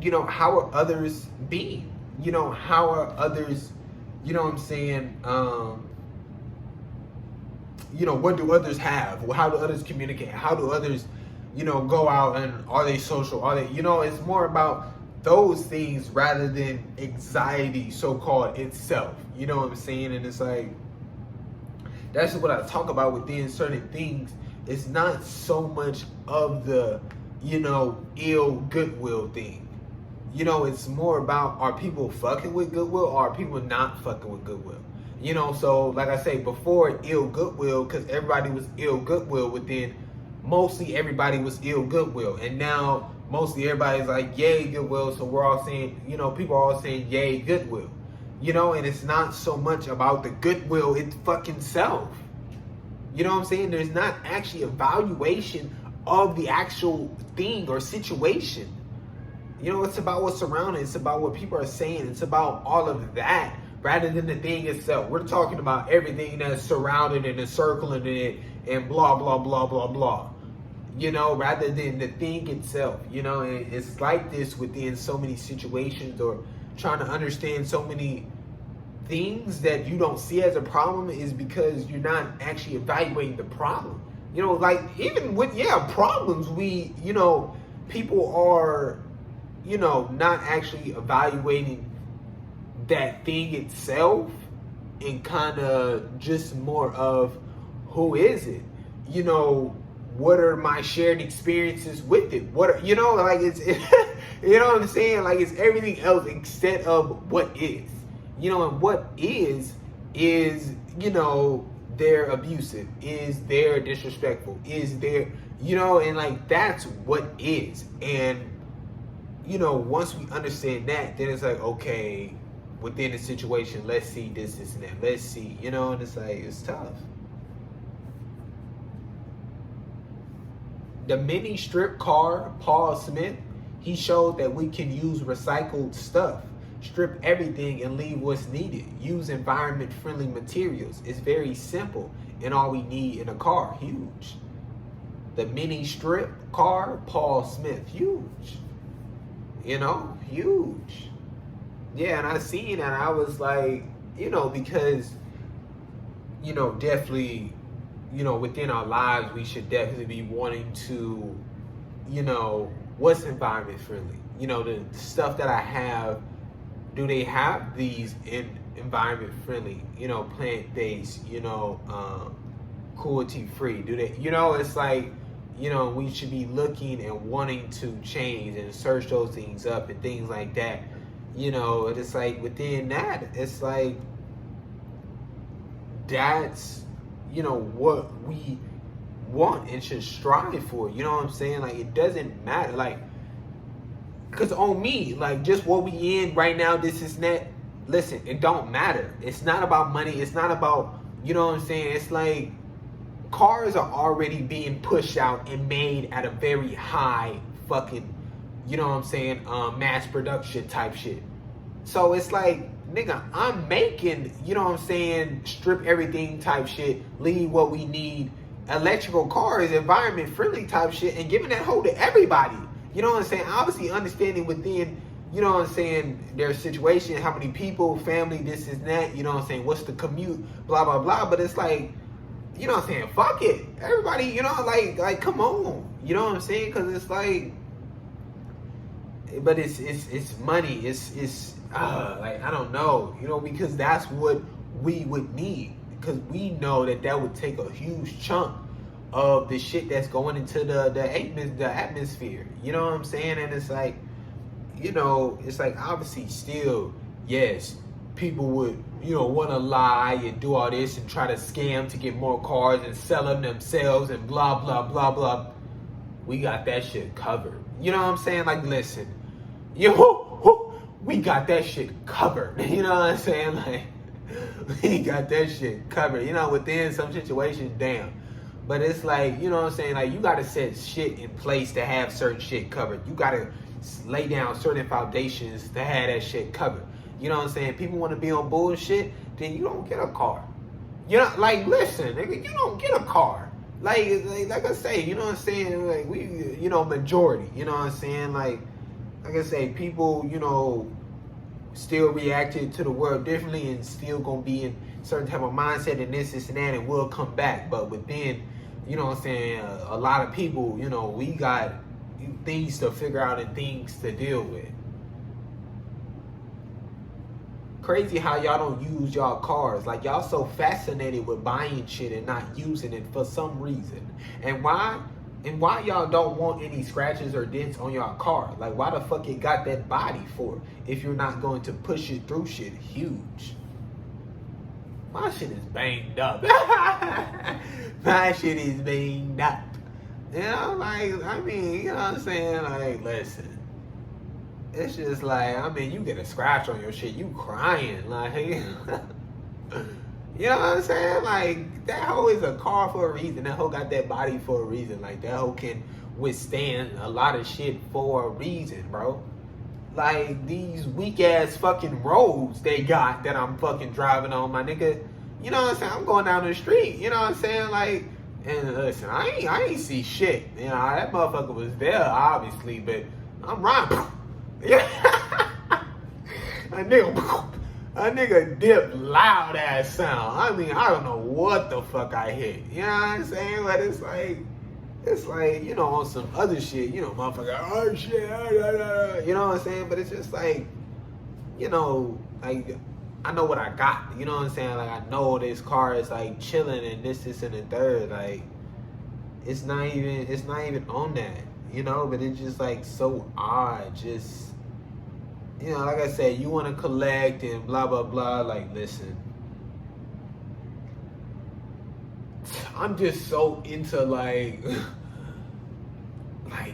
you know, how are others being? You know, how are others, you know what I'm saying, you know, what do others have? How do others communicate? How do others, you know, go out, and are they social? Are they, you know, it's more about those things rather than anxiety, so-called, itself. You know what I'm saying? And it's like, that's what I talk about within certain things. It's not so much of the, you know, ill goodwill thing. You know, it's more about, are people fucking with goodwill or are people not fucking with goodwill? You know, so like I say, before ill goodwill, because everybody was ill goodwill within, mostly everybody was ill goodwill. And now mostly everybody's like, yay, goodwill. So we're all saying, you know, people are all saying, yay, goodwill. You know, and it's not so much about the goodwill, it's fucking self. You know what I'm saying? There's not actually evaluation of the actual thing or situation. You know, it's about what's surrounding. It's about what people are saying. It's about all of that rather than the thing itself. We're talking about everything that's surrounding and encircling it and blah, blah, blah, blah, blah. You know, rather than the thing itself. You know, and it's like this within so many situations, or trying to understand so many things that you don't see as a problem is because you're not actually evaluating the problem. You know, like even with, problems, we, you know, people are, you know, not actually evaluating that thing itself and kind of just more of who is it? You know, what are my shared experiences with it? What are, you know, like it's, you know what I'm saying? Like it's everything else instead of what is. You know, and what is, you know, they're abusive, is they're disrespectful, is they're, you know, and like that's what is. And, you know, once we understand that, then it's like, okay, within the situation, let's see this, and that. Let's see, you know, and it's like, it's tough. The mini strip car, Paul Smith, he showed that we can use recycled stuff. Strip everything and leave what's needed. Use environment-friendly materials. It's very simple, and all we need in a car, huge. The mini strip car, Paul Smith, huge. You know, huge. Yeah, and I seen that, I was like, you know, because, you know, definitely, you know, within our lives, we should definitely be wanting to, you know, what's environment friendly? You know, the stuff that I have, do they have these environment friendly, you know, plant-based, you know, cruelty-free? Do they, you know, it's like, you know, we should be looking and wanting to change and search those things up and things like that. You know, it's like within that, it's like, that's, you know, what we want and should strive for. You know what I'm saying? Like, it doesn't matter. Like, because on me, like, just what we in right now, this is that. Listen, it don't matter. It's not about money. It's not about, you know what I'm saying? It's like, cars are already being pushed out and made at a very high fucking, you know what I'm saying, mass production type shit. So it's like, nigga, I'm making, you know what I'm saying, strip everything type shit, leave what we need, electrical cars, environment friendly type shit, and giving that hoe to everybody. You know what I'm saying? Obviously understanding within, you know what I'm saying, their situation, how many people, family, this is that, you know what I'm saying, what's the commute, blah, blah, blah. But it's like, you know what I'm saying, fuck it. Everybody, you know, like come on. You know what I'm saying? Because it's like, but it's money. It's like, I don't know, you know, because that's what we would need. Because we know that would take a huge chunk of the shit that's going into the atmosphere. You know what I'm saying? And it's like, you know, it's like obviously still, yes, people would, you know, want to lie and do all this and try to scam to get more cars and sell them themselves and blah, blah, blah, blah. We got that shit covered. You know what I'm saying? Like, listen, we got that shit covered. You know what I'm saying? Like, we got that shit covered. You know, within some situations, damn. But it's like, you know what I'm saying? Like, you got to set shit in place to have certain shit covered. You got to lay down certain foundations to have that shit covered. You know what I'm saying? People want to be on bullshit, then you don't get a car. You know, like, listen, nigga, you don't get a car. Like I say, you know what I'm saying? Like, we, you know, majority, you know what I'm saying? Like I say, people, you know, still reacted to the world differently and still gonna be in certain type of mindset and this and that and will come back. But within, you know what I'm saying, a lot of people, you know, we got things to figure out and things to deal with. Crazy how y'all don't use y'all cars. Like, y'all so fascinated with buying shit and not using it for some reason. And why? And why y'all don't want any scratches or dents on y'all car? Like, why the fuck it got that body for if you're not going to push it through shit huge? My shit is banged up. My shit is banged up. You know, like, I mean, you know what I'm saying? Like, listen. It's just like, I mean, you get a scratch on your shit, you crying. Like, you know what I'm saying? Like, that hoe is a car for a reason. That hoe got that body for a reason. Like, that hoe can withstand a lot of shit for a reason, bro. Like, these weak-ass fucking roads they got that I'm fucking driving on, my nigga. You know what I'm saying? I'm going down the street. You know what I'm saying? Like, and listen, I ain't see shit. You know, that motherfucker was there, obviously, but I'm riding. Yeah. a nigga dip loud ass sound. I mean, I don't know what the fuck I hit. You know what I'm saying? But it's like, you know, on some other shit, you know, motherfucker, oh shit, you know what I'm saying? But it's just like, you know, like, I know what I got. You know what I'm saying? Like, I know this car is like chilling and this, and the third. Like, it's not even on that. You know, but it's just like so odd. Just, you know, like I said, you want to collect and blah, blah, blah. Like, listen, I'm just so into like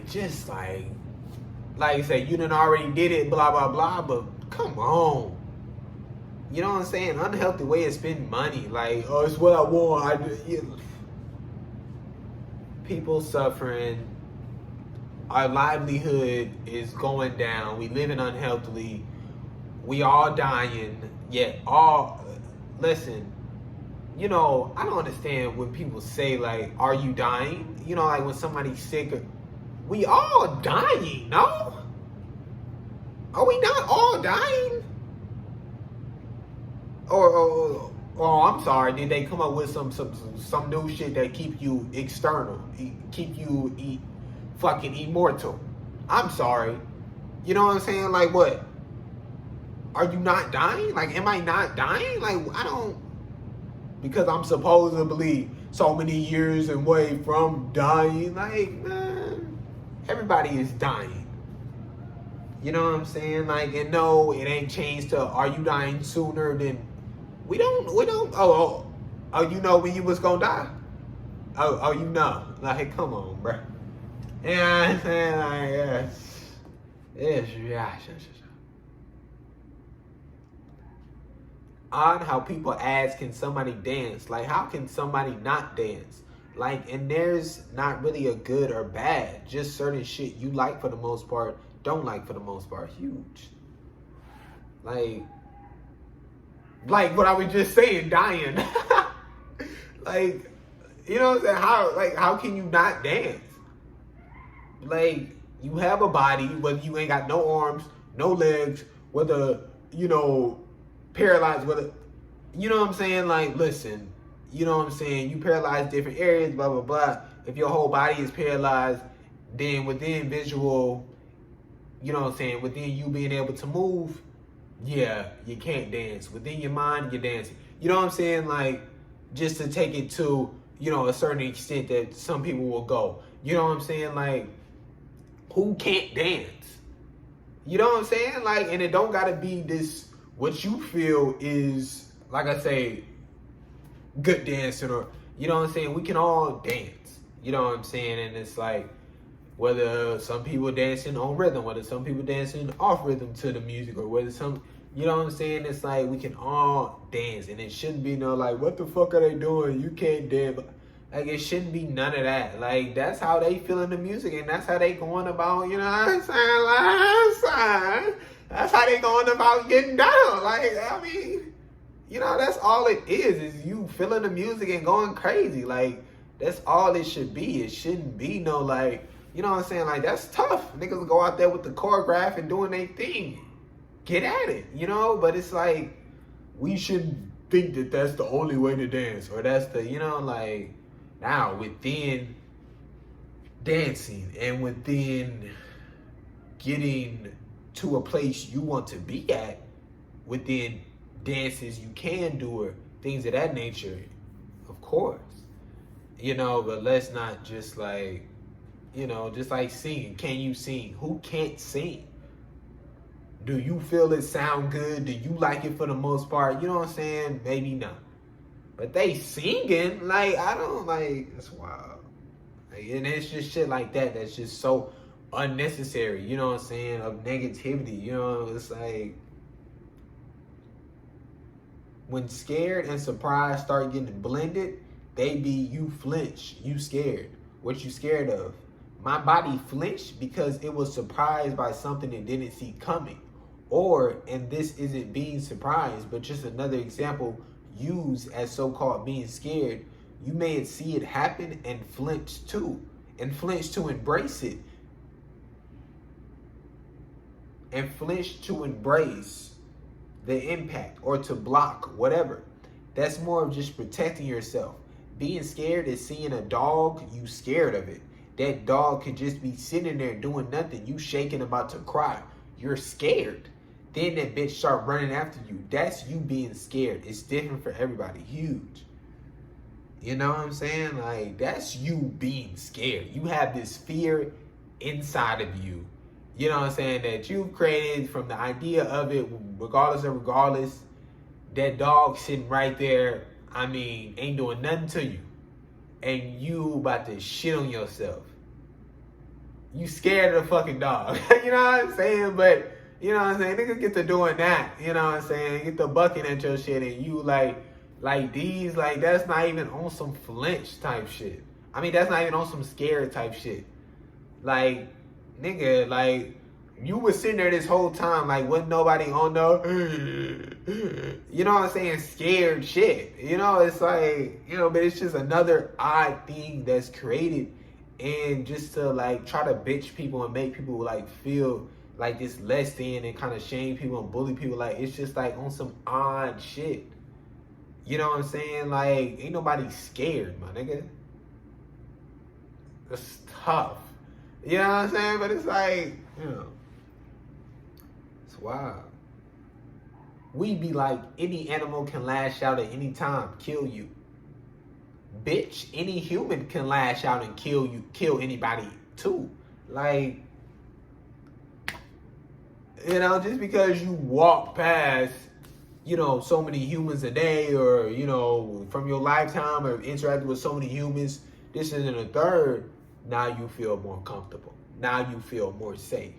just like I said, you done already did it, blah, blah, blah. But come on. You know what I'm saying? Unhealthy way of spending money. Like, oh, it's what I want. People suffering. Our livelihood is going down. We living unhealthily. We all dying. Yet listen, you know, I don't understand when people say, like, are you dying? You know, like when somebody's sick. We all dying, no? Are we not all dying? Or I'm sorry, did they come up with some new shit that keep you external? Keep you fucking immortal. I'm sorry. You know what I'm saying? Like, what? Are you not dying? Like, am I not dying? Like, I don't, because I'm supposedly so many years away from dying. Like, man, everybody is dying. You know what I'm saying? Like, and no, it ain't changed to, are you dying sooner than, we don't, oh, you know when you was gonna die? Oh, you know. Like, come on, bruh. Yeah, I'm saying, like, yes. Odd how people ask, can somebody dance? Like, how can somebody not dance? Like, and there's not really a good or bad. Just certain shit you like for the most part, don't like for the most part. Huge. Like what I was just saying, dying. Like, you know what I'm saying? How can you not dance? Like, you have a body, whether you ain't got no arms, no legs, whether, you know, paralyzed, whether, you know what I'm saying? Like, listen, you know what I'm saying? You paralyze different areas, blah, blah, blah. If your whole body is paralyzed, then within visual, you know what I'm saying, within you being able to move, yeah, you can't dance. Within your mind, you're dancing. You know what I'm saying? Like, just to take it to, a certain extent that some people will go. You know what I'm saying? Like, who can't dance? You know what I'm saying? Like, and it don't gotta be this, what you feel is, like I say, good dancing, or, you know what I'm saying? We can all dance. You know what I'm saying? And it's like, whether some people dancing on rhythm, whether some people dancing off rhythm to the music, or whether some, you know what I'm saying? It's like, we can all dance, and it shouldn't be no like, what the fuck are they doing? You can't dance. Like, it shouldn't be none of that. Like, that's how they feeling the music, and that's how they going about, you know what I'm saying? Like, that's how they going about getting down. Like, I mean, that's all it is you feeling the music and going crazy. Like, that's all it should be. It shouldn't be no, like, you know what I'm saying? Like, that's tough. Niggas go out there with the choreograph and doing their thing. Get at it, But it's like, we shouldn't think that that's the only way to dance, or that's the, like, now within dancing and within getting to a place you want to be at, within dances you can do, or things of that nature, of course. But let's not just like, just like singing. Can you sing? Who can't sing? Do you feel it sound good? Do you like it for the most part? You know what I'm saying? Maybe not. But they singing, like, I don't, like, it's wild. Like, and it's just shit like that that's just so unnecessary, you know what I'm saying, of negativity. It's like, when scared and surprised start getting blended, they be, you flinch, you scared. What you scared of? My body flinched because it was surprised by something it didn't see coming. Or, and this isn't being surprised, but just another example used as so-called being scared, you may see it happen and flinch too. And flinch to embrace it. And flinch to embrace the impact, or to block, whatever. That's more of just protecting yourself. Being scared is seeing a dog, you scared of it. That dog could just be sitting there doing nothing. You shaking, about to cry. You're scared. Then that bitch start running after you. That's you being scared. It's different for everybody. Huge. You know what I'm saying? Like, that's you being scared. You have this fear inside of you. You know what I'm saying? That you've created from the idea of it, regardless. That dog sitting right there, I mean, ain't doing nothing to you. And you about to shit on yourself. You scared of the fucking dog. You know what I'm saying? But, you know what I'm saying? Niggas get to doing that. You know what I'm saying? Get to bucking at your shit, and you like these, like, that's not even on some flinch type shit. I mean, that's not even on some scared type shit. Like, nigga, like, you was sitting there this whole time, like, wasn't nobody on the, you know what I'm saying, scared shit. It's like, but it's just another odd thing that's created, and just to, like, try to bitch people and make people, like, feel like this less than, and kind of shame people and bully people. Like, it's just, like, on some odd shit. You know what I'm saying? Like, ain't nobody scared, my nigga. It's tough. You know what I'm saying? But it's like, it's wild. We be like, any animal can lash out at any time, kill you. Bitch, any human can lash out and kill you, kill anybody too. Like, just because you walk past, so many humans a day, or, from your lifetime, or interacted with so many humans, this and a third, now you feel more comfortable. Now you feel more safe.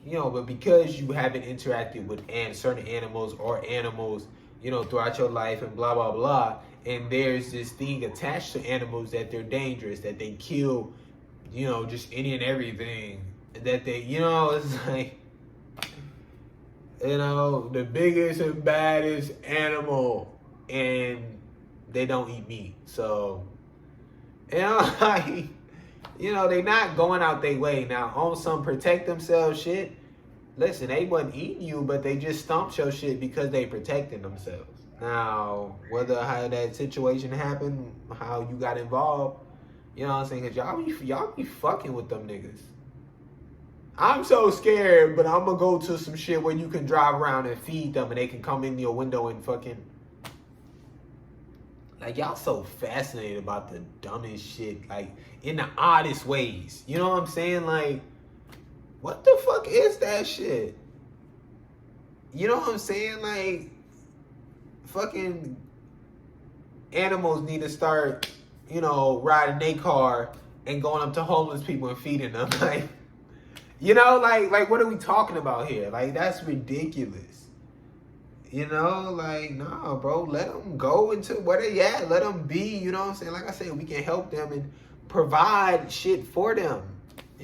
But because you haven't interacted with certain animals or animals, throughout your life, and blah, blah, blah, and there's this thing attached to animals that they're dangerous, that they kill, just any and everything, that they, it's like, the biggest and baddest animal, and they don't eat meat. So, like, they not going out their way. Now, on some protect themselves shit, listen, they wasn't eating you, but they just stomped your shit because they protecting themselves. Now, whether how that situation happened, how you got involved, you know what I'm saying? Because y'all be fucking with them niggas. I'm so scared, but I'm going to go to some shit where you can drive around and feed them, and they can come in your window and fucking, Like, y'all so fascinated about the dumbest shit, like, in the oddest ways. You know what I'm saying? Like, what the fuck is that shit? You know what I'm saying? Like, fucking animals need to start, riding their car and going up to homeless people and feeding them. Like, like what are we talking about here? Like, that's ridiculous. Like, nah, bro, let them go into where they at. Let them be, you know what I'm saying? Like I said, we can help them and provide shit for them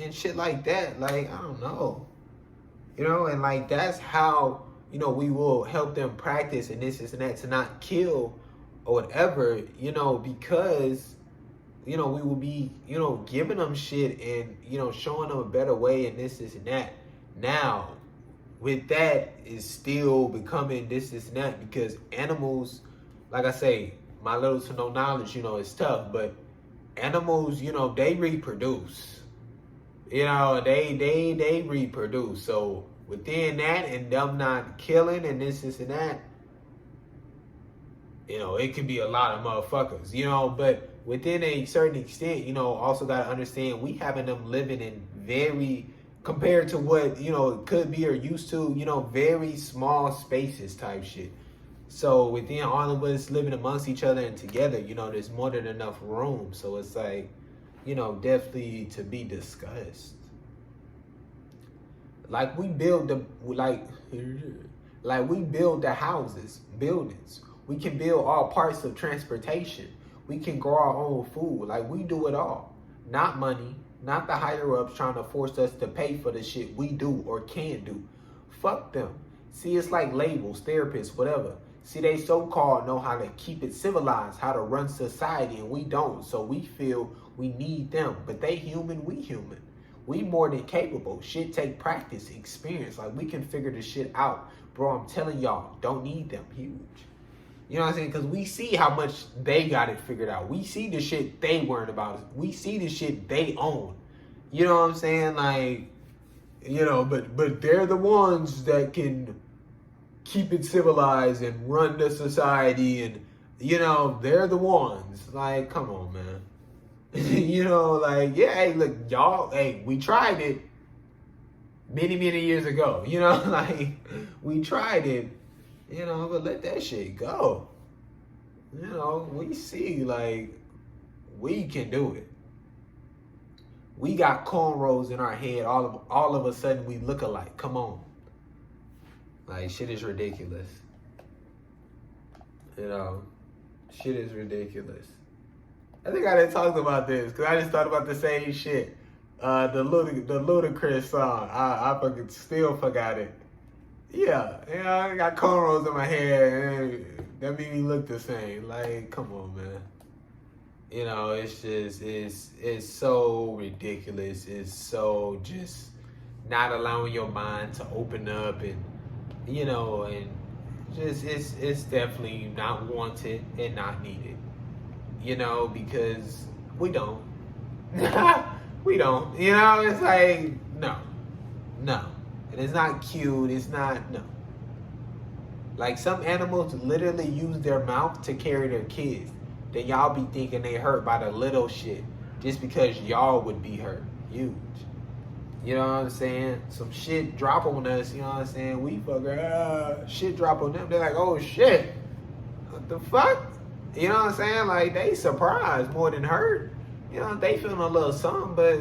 and shit like that. Like, I don't know. And like, that's how, we will help them practice and this and that to not kill or whatever, because, we will be, giving them shit and, showing them a better way and this and that. Now, with that is still becoming this and that, because animals, like I say, my little to no knowledge, it's tough, but animals, they reproduce. They reproduce. So within that and them not killing and this and that, it can be a lot of motherfuckers, but within a certain extent, also got to understand we having them living in very, compared to what, it could be or used to, very small spaces type shit. So within all of us living amongst each other and together, there's more than enough room. So it's like, definitely to be discussed. Like we build the houses, buildings. We can build all parts of transportation. We can grow our own food. Like, we do it all. Not money. Not the higher ups trying to force us to pay for the shit we do or can do. Fuck them. See, it's like labels, therapists, whatever. See, they so-called know how to keep it civilized, how to run society, and we don't. So we feel we need them. But they human, we human. We more than capable. Shit take practice, experience. Like, we can figure this shit out. Bro, I'm telling y'all, don't need them. Huge. You know what I'm saying? Because we see how much they got it figured out. We see the shit they worried about. We see the shit they own. You know what I'm saying? Like, but they're the ones that can keep it civilized and run the society. And, they're the ones. Like, come on, man. Like, yeah, hey, look, y'all, hey, we tried it many, many years ago. Like, we tried it. But let that shit go. We see, like, we can do it. We got cornrows in our head. All of a sudden, we look alike. Come on. Like, shit is ridiculous. Shit is ridiculous. I think I done talked about this, because I just thought about the same shit. The Ludacris song. I fucking still forgot it. Yeah, I got cornrows in my hair, and that made me look the same. Like, come on, man. It's just, it's so ridiculous. It's so just not allowing your mind to open up, and, and just, it's definitely not wanted and not needed, because we don't. We don't, it's like, no. And it's not cute, it's not, no. Like, some animals literally use their mouth to carry their kids. Then y'all be thinking they hurt by the little shit just because y'all would be hurt. Huge. You know what I'm saying? Some shit drop on us, you know what I'm saying? We fucking, shit drop on them. They're like, oh shit, what the fuck? You know what I'm saying? Like, they surprised more than hurt. They feeling a little something, but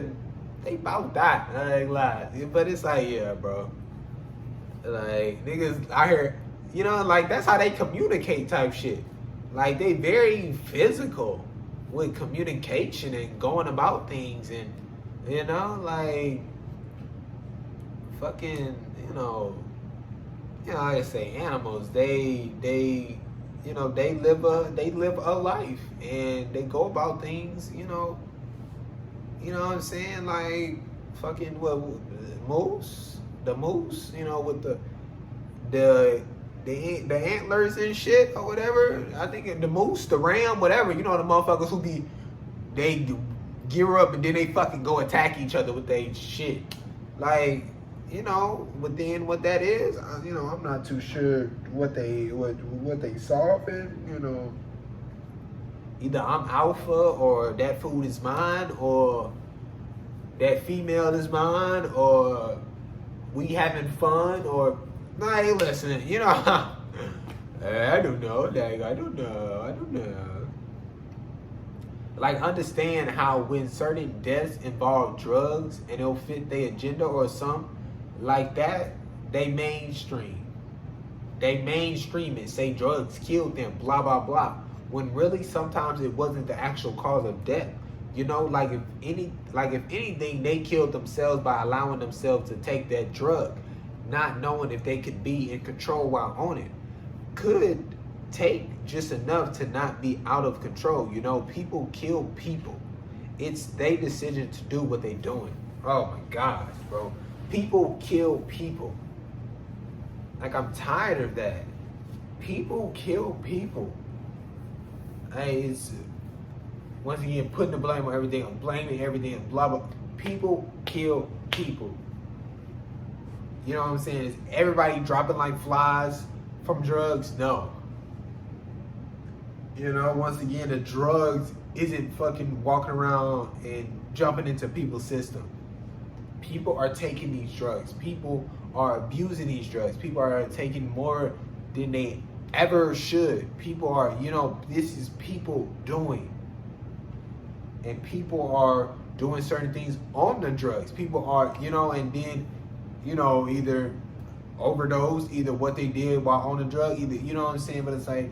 they about that. I ain't lie. But it's like, yeah, bro. Like, niggas out here, like, that's how they communicate type shit. Like, they very physical with communication and going about things, and, like, fucking, like I say, animals, they live a life, and they go about things, you know what I'm saying? Like, fucking, what, moose, with the antlers and shit or whatever. I think the moose, the ram, whatever. The motherfuckers who they gear up and then they fucking go attack each other with their shit. Like, within what that is, I'm not too sure what they saw, and Either I'm alpha, or that food is mine, or that female is mine, or we having fun, or nah, hey, listen, you know, I don't know, like I don't know. Like, understand how when certain deaths involve drugs and it'll fit their agenda or something like that, they mainstream. They mainstream it, say drugs killed them, blah blah blah. When really sometimes it wasn't the actual cause of death. You know, like if anything, they killed themselves by allowing themselves to take that drug, not knowing if they could be in control while on it. Could take just enough to not be out of control. You know, people kill people. It's their decision to do what they're doing. Oh my gosh, bro. People kill people. Like, I'm tired of that. People kill people. Hey, it's once again putting the blame on everything. I'm blaming everything. Blah blah. People kill people. You know what I'm saying? Is everybody dropping like flies from drugs? No. You know, once again, the drugs isn't fucking walking around and jumping into people's system. People are taking these drugs. People are abusing these drugs. People are taking more than they ever should. People are, you know, this is people doing. And people are doing certain things on the drugs. People are, you know, and then, you know, either overdose, either what they did while on the drug, either, you know what I'm saying? But it's like,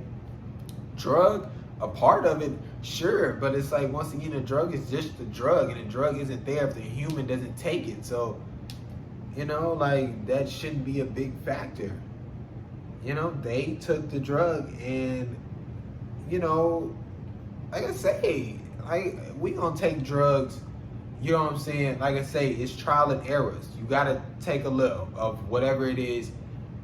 drug, a part of it, sure, but it's like, once again, a drug is just a drug, and a drug isn't there if the human doesn't take it. So, you know, like, that shouldn't be a big factor. You know, they took the drug, and, you know, like I say, like, we gonna take drugs, you know what I'm saying? Like I say, it's trial and errors. You gotta take a little of whatever it is,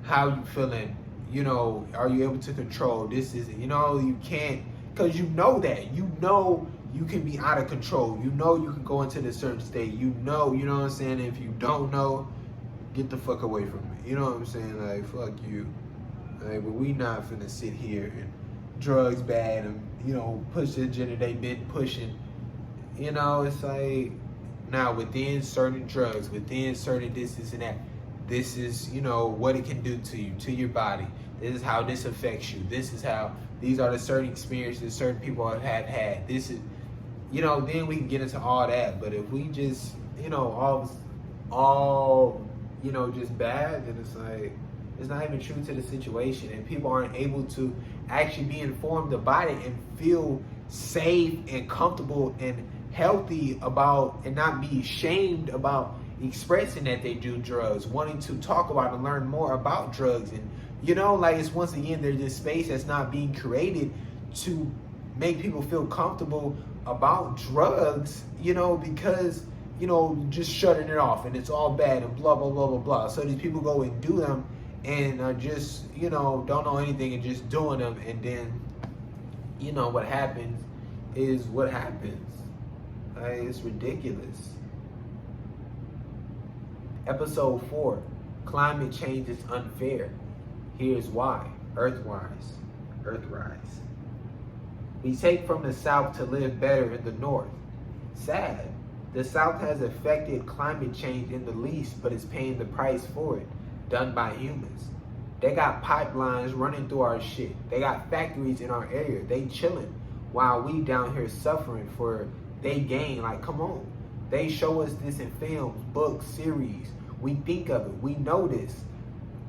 how you feeling. You know, are you able to control this? Is it, you know, you can't, because you know that. You know you can be out of control. You know you can go into this certain state. You know what I'm saying? If you don't know, get the fuck away from me. You know what I'm saying? Like, fuck you. Like, but we not finna sit here and drugs bad and, you know, push the agenda they been pushing. You know, it's like, now within certain drugs, within certain this and that, this is, you know, what it can do to you, to your body. This is how this affects you. This is how, these are the certain experiences certain people have had. This is, you know, then we can get into all that. But if we just, you know, all, you know, just bad, then it's like, it's not even true to the situation. And people aren't able to actually be informed about it and feel safe and comfortable and healthy about, and not be shamed about expressing that they do drugs, wanting to talk about and learn more about drugs. And, you know, like, it's, once again, there's this space that's not being created to make people feel comfortable about drugs, you know, because, you know, just shutting it off and it's all bad and blah, blah, blah, blah, blah. So these people go and do them and are just, you know, don't know anything and just doing them. And then, you know, what happens is what happens. Like, it's ridiculous. Episode 4, climate change is unfair. Here's why. Earthrise. We take from the South to live better in the North. Sad. The South has affected climate change in the least, but is paying the price for it, done by humans. They got pipelines running through our shit. They got factories in our area. They chilling while we down here suffering for they gain. Like, come on. They show us this in films, books, series. We think of it. We know this.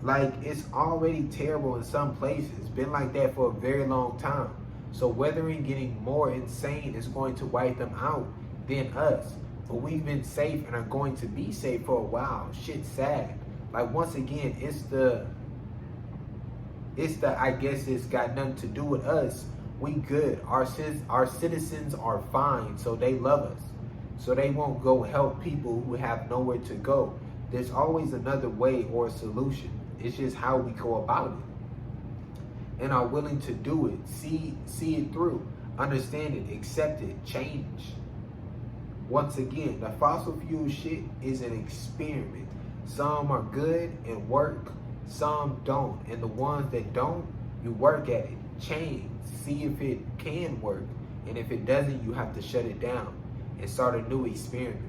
Like, it's already terrible in some places. Been like that for a very long time. So weathering getting more insane is going to wipe them out than us. But we've been safe and are going to be safe for a while. Shit's sad. Like, once again, it's the I guess it's got nothing to do with us. We good. Our citizens are fine, so they love us. So they won't go help people who have nowhere to go. There's always another way or a solution. It's just how we go about it. And are willing to do it. See it through. Understand it. Accept it. Change. Once again, the fossil fuel shit is an experiment. Some are good and work. Some don't. And the ones that don't, you work at it. Change. See if it can work. And if it doesn't, you have to shut it down and start a new experiment.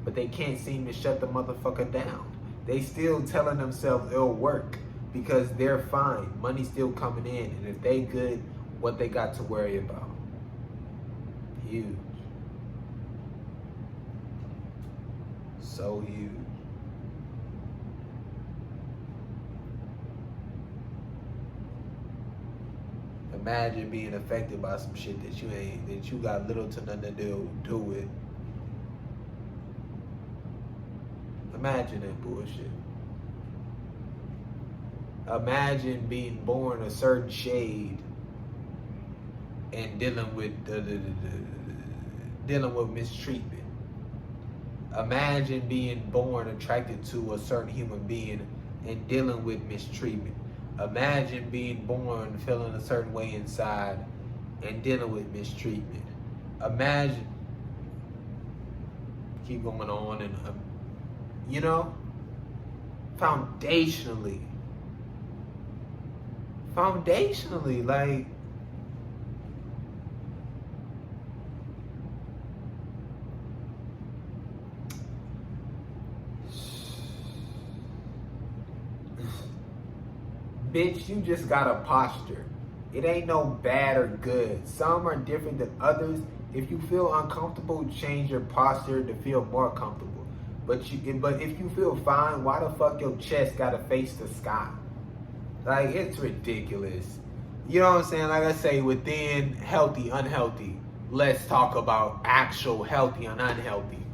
But they can't seem to shut the motherfucker down. They still telling themselves it'll work because they're fine. Money's still coming in. And if they good, what they got to worry about? Huge. So huge. Imagine being affected by some shit that you got little to nothing to do with. Imagine that bullshit. Imagine being born a certain shade and dealing with mistreatment. Imagine being born attracted to a certain human being and dealing with mistreatment. Imagine being born feeling a certain way inside and dealing with mistreatment. Imagine, keep going on, and foundationally, like, bitch, you just got a posture. It ain't no bad or good. Some are different than others. If you feel uncomfortable, change your posture to feel more comfortable. But if you feel fine, why the fuck your chest gotta face the sky? Like, it's ridiculous. You know what I'm saying? Like I say, within healthy, unhealthy, let's talk about actual healthy and unhealthy.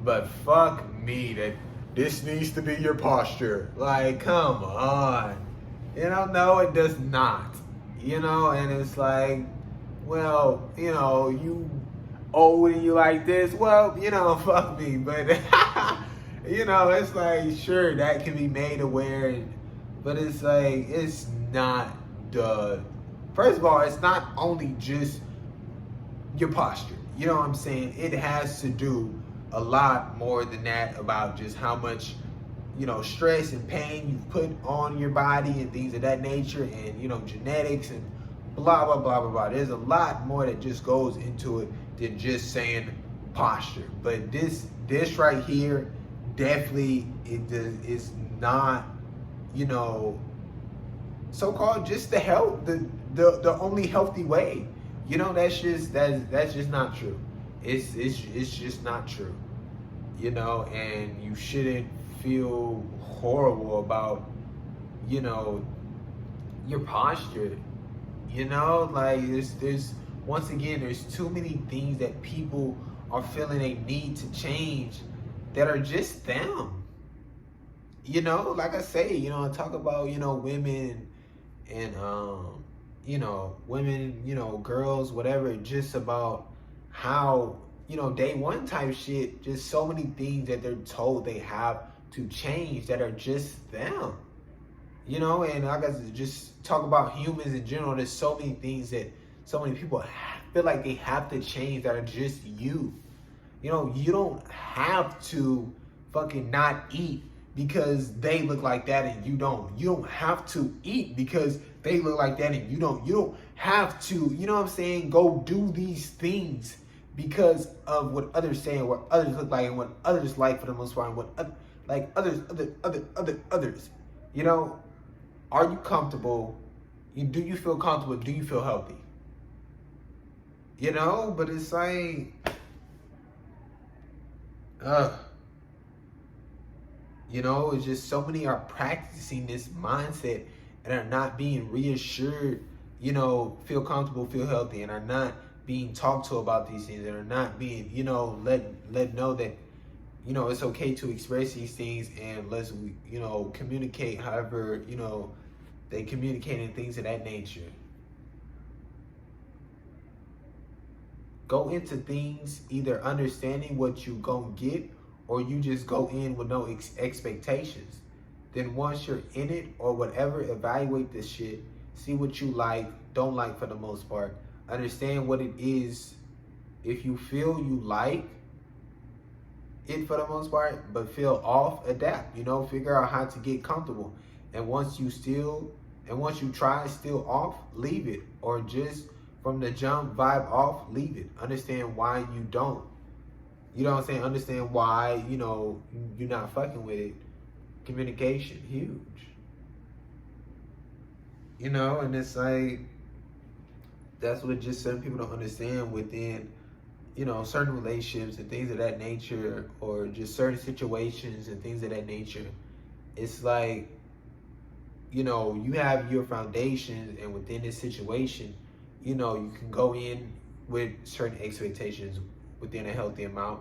But fuck me, that this needs to be your posture. Like, come on. No, it does not. And it's like, well, you old and you like this, well, fuck me. But, it's like, sure, that can be made aware. But it's like, it's not first of all, it's not only just your posture. You know what I'm saying? It has to do a lot more than that about just how much stress and pain you've put on your body and things of that nature, and genetics and blah blah blah blah blah. There's a lot more that just goes into it than just saying posture. But this right here definitely is not so-called just the health, the only healthy way. That's just not true. It's just not true. And you shouldn't feel horrible about your posture. Like, there's once again, there's too many things that people are feeling they need to change that are just them. Like I say, I talk about women and women, girls, whatever, just about how day one type shit, just so many things that they're told they have to change that are just them. And like I said, just talk about humans in general. There's so many things that so many people feel like they have to change that are just you. You don't have to fucking not eat because they look like that and you don't. You don't have to eat because they look like that and you don't. You don't have to, go do these things because of what others say and what others look like and what others like for the most part and what others. Are you comfortable? Do you feel comfortable? Do you feel healthy? But it's like, it's just so many are practicing this mindset and are not being reassured, feel comfortable, feel healthy, and are not being talked to about these things, and are not being, let know that, it's okay to express these things, and let's, communicate however, they communicate and things of that nature. Go into things either understanding what you gonna get, or you just go in with no expectations. Then once you're in it or whatever, evaluate this shit, see what you like, don't like for the most part, understand what it is. If you feel you like it for the most part, but feel off, adapt, figure out how to get comfortable. And once you try still off, leave it, or just from the jump, vibe off, leave it. Understand why you don't. You know what I'm saying? Understand why, you're not fucking with it. Communication, huge. And it's like, that's what just certain people don't understand within, certain relationships and things of that nature, or just certain situations and things of that nature. It's like, you have your foundations, and within this situation, you can go in with certain expectations within a healthy amount,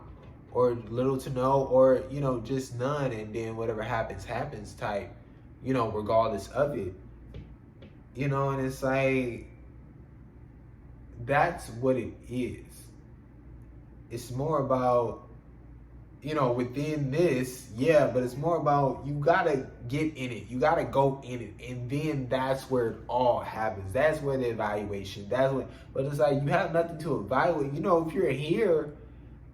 or little to no, or, just none, and then whatever happens type, regardless of it. And it's like, that's what it is. It's more about, within this, yeah, but it's more about, you gotta get in it. You gotta go in it. And then that's where it all happens. That's where the evaluation, but it's like, you have nothing to evaluate. If you're here,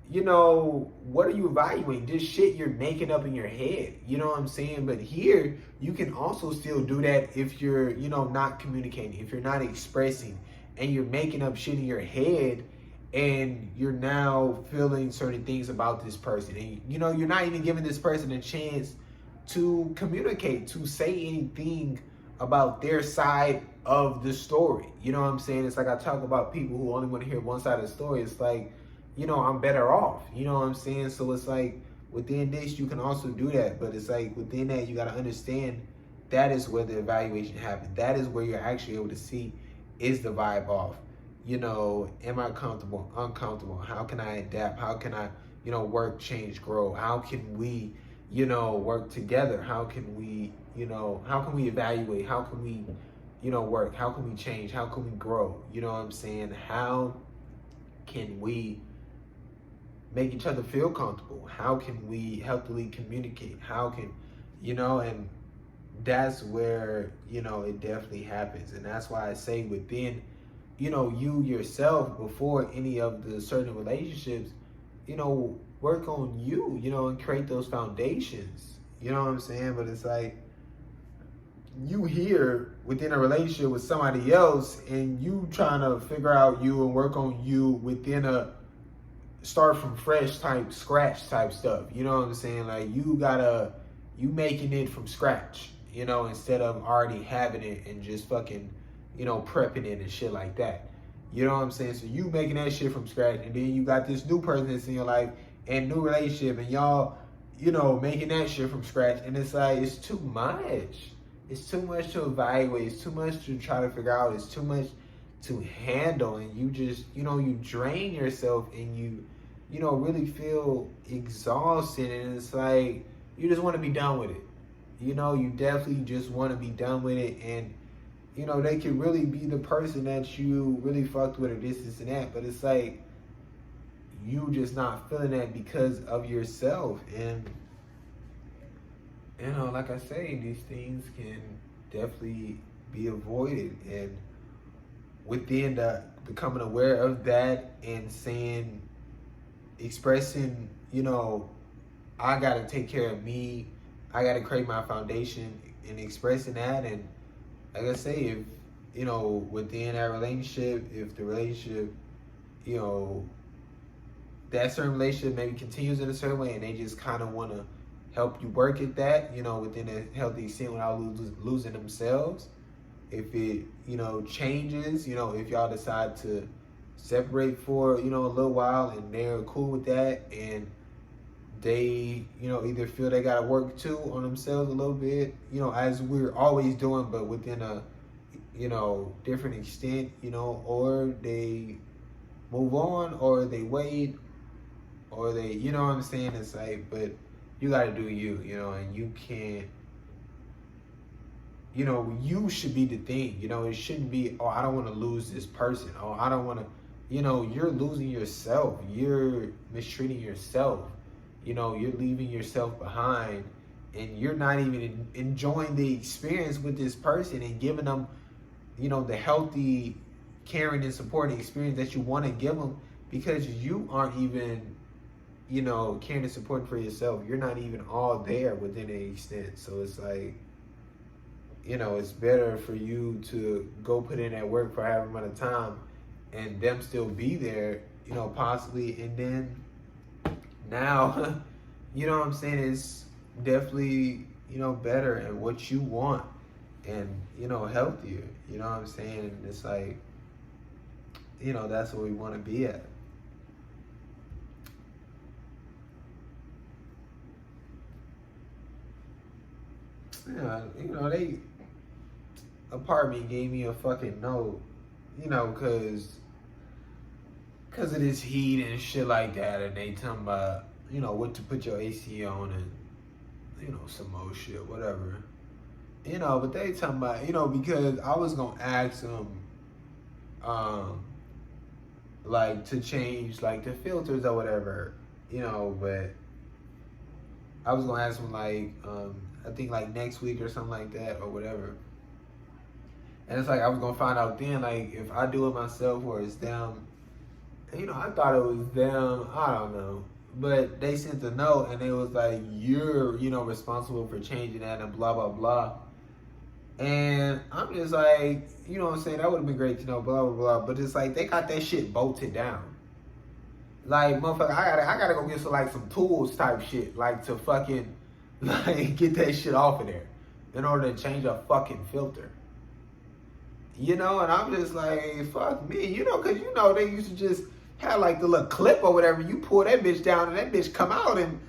what are you evaluating? Just shit you're making up in your head. You know what I'm saying? But here, you can also still do that if you're, not communicating, if you're not expressing, and you're making up shit in your head, and you're now feeling certain things about this person. And, you're not even giving this person a chance to communicate, to say anything about their side of the story. You know what I'm saying? It's like, I talk about people who only want to hear one side of the story. It's like, I'm better off. You know what I'm saying? So it's like, within this, you can also do that. But it's like, within that, you got to understand that is where the evaluation happens. That is where you're actually able to see, is the vibe off? Am I comfortable, uncomfortable? How can I adapt? How can I, work, change, grow? How can we, work together? How can we, how can we evaluate? How can we, work? How can we change? How can we grow? You know what I'm saying? How can we make each other feel comfortable? How can we healthily communicate? How can, and that's where, it definitely happens. And that's why I say, within, you yourself, before any of the certain relationships, work on you, and create those foundations. You know what I'm saying? But it's like, you here within a relationship with somebody else, and you trying to figure out you and work on you within a start from fresh type, scratch type stuff. You know what I'm saying? Like, you making it from scratch, instead of already having it and just fucking, prepping it and shit like that. You know what I'm saying? So you making that shit from scratch, and then you got this new person that's in your life and new relationship, and y'all, making that shit from scratch. And it's like, it's too much. It's too much to evaluate. It's too much to try to figure out. It's too much to handle. And you just, you drain yourself, and you really feel exhausted. And it's like, you just want to be done with it. You definitely just want to be done with it. And, they could really be the person that you really fucked with, or this and that. But it's like, you just not feeling that because of yourself. And, like I say, these things can definitely be avoided. And within the becoming aware of that, and saying, expressing, I got to take care of me. I got to create my foundation, and expressing that. And like I say, if, within that relationship, if the relationship, that certain relationship maybe continues in a certain way, and they just kind of want to help you work at that, within a healthy extent, without losing themselves. If it, changes, if y'all decide to separate for, a little while, and they're cool with that, and they, either feel they got to work too on themselves a little bit, as we're always doing, but within a, different extent, or they move on, or they wait, or they, what I'm saying? It's like, but you got to do you, and you can't, you should be the thing, it shouldn't be, oh, I don't want to lose this person. Oh, I don't want to, you're losing yourself. You're mistreating yourself. You're leaving yourself behind, and you're not even enjoying the experience with this person and giving them, the healthy, caring, and supporting experience that you want to give them, because you aren't even, caring and supporting for yourself. You're not even all there within an extent. So it's like, it's better for you to go put in that work for however amount of time, and them still be there, you know, possibly. And then now, you know what I'm saying, it's definitely, you know, better and what you want and, you know, healthier. You know what I'm saying? And it's like, you know, that's where we want to be at. Yeah, you know, a part of me gave me a fucking note, you know, cause of this heat and shit like that, and they talking about, you know, what to put your AC on and, you know, some more shit, whatever. You know, but they talking about, you know, because I was gonna ask them, like, to change, like, the filters or whatever, you know, but I was gonna ask them, like, I think, like, next week or something like that or whatever. And it's like, I was gonna find out then, like, if I do it myself or it's them. You know, I thought it was them, I don't know. But they sent a note and they was like, you're, you know, responsible for changing that and blah, blah, blah. And I'm just like, you know what I'm saying? That would have been great to know, blah, blah, blah. But it's like, they got that shit bolted down. Like, motherfucker, I gotta go get some tools type shit, like, to fucking, like, get that shit off of there in order to change a fucking filter. You know, and I'm just like, fuck me, you know, because, you know, they used to just have, like, the little clip or whatever. You pull that bitch down and that bitch come out and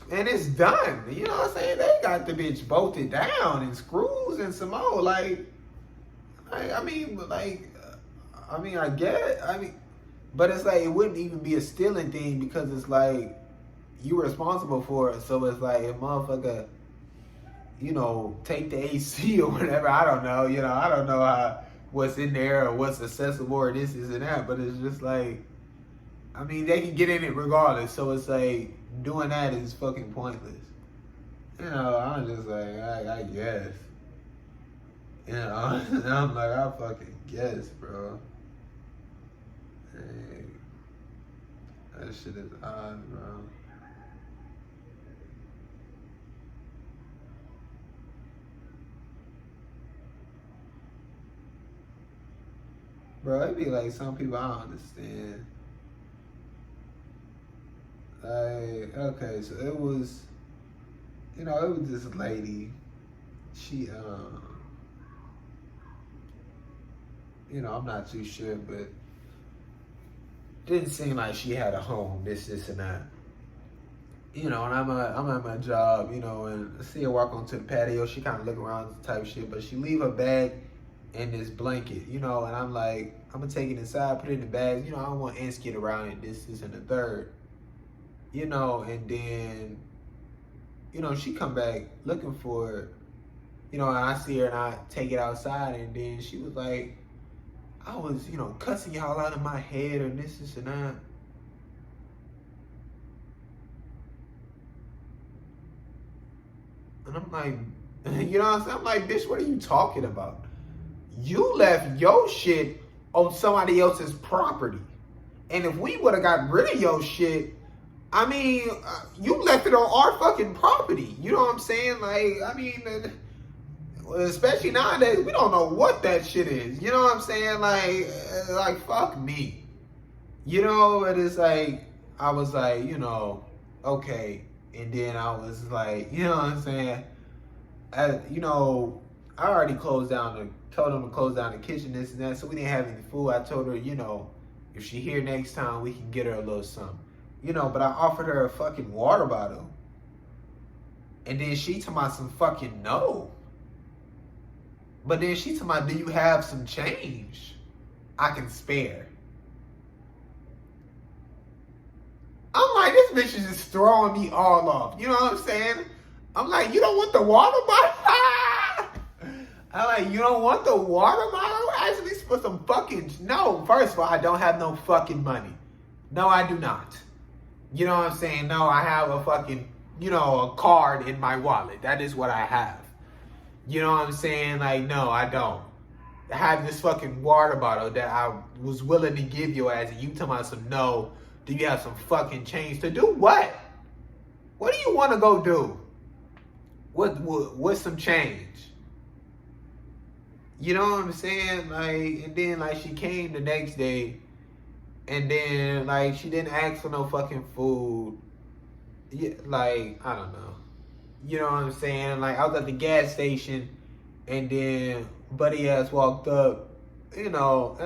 it's done. You know what I'm saying? They got the bitch bolted down and screws and some more. Like I mean, I get, but it's like, it wouldn't even be a stealing thing because it's like, you responsible for it. So it's like, if motherfucker, you know, take the AC or whatever, I don't know, you know, I don't know what's in there or what's accessible or this and that, but it's just like, I mean, they can get in it regardless, so it's like, doing that is fucking pointless. You know, I'm just like, I guess. You know, and I'm like, I fucking guess, bro. Hey, that shit is odd, bro. Bro, it'd be like some people I don't understand. Like, okay, so it was, you know, it was this lady. She, you know, I'm not too sure, but didn't seem like she had a home, this and that. You know, and I'm at my job, you know, and I see her walk onto the patio. She kind of look around type shit, but she leave her bag in this blanket, you know, and I'm like, I'm gonna take it inside, put it in the bag. You know, I don't want ants get around it, this and the third. You know, and then, you know, she come back looking for it. You know, and I see her and I take it outside, and then she was like, I was, you know, cussing y'all out of my head or this and that. And I'm like, you know what I'm saying? I'm like, bitch, what are you talking about? You left your shit on somebody else's property. And if we would have got rid of your shit, I mean, you left it on our fucking property. You know what I'm saying? Like, I mean, especially nowadays, we don't know what that shit is. You know what I'm saying? Like fuck me. You know, it is like, I was like, you know, okay. And then I was like, you know what I'm saying? You know, I already told them to close down the kitchen, this and that, so we didn't have any food. I told her, you know, if she here next time, we can get her a little something. You know, but I offered her a fucking water bottle. And then she told me some fucking no. But then she told me, do you have some change I can spare? I'm like, this bitch is just throwing me all off. You know what I'm saying? I'm like, you don't want the water bottle? I'm like, you don't want the water bottle? Actually, for some fucking... No, first of all, I don't have no fucking money. No, I do not. You know what I'm saying? No, I have a fucking, you know, a card in my wallet. That is what I have. You know what I'm saying? Like, no, I don't. I have this fucking water bottle that I was willing to give your ass, and you tell me some no. Do you have some fucking change to do what? What do you want to go do? What's some change? You know what I'm saying? Like, and then like she came the next day, and then like she didn't ask for no fucking food. Yeah, like I don't know. You know what I'm saying? Like I was at the gas station, and then buddy ass walked up, you know,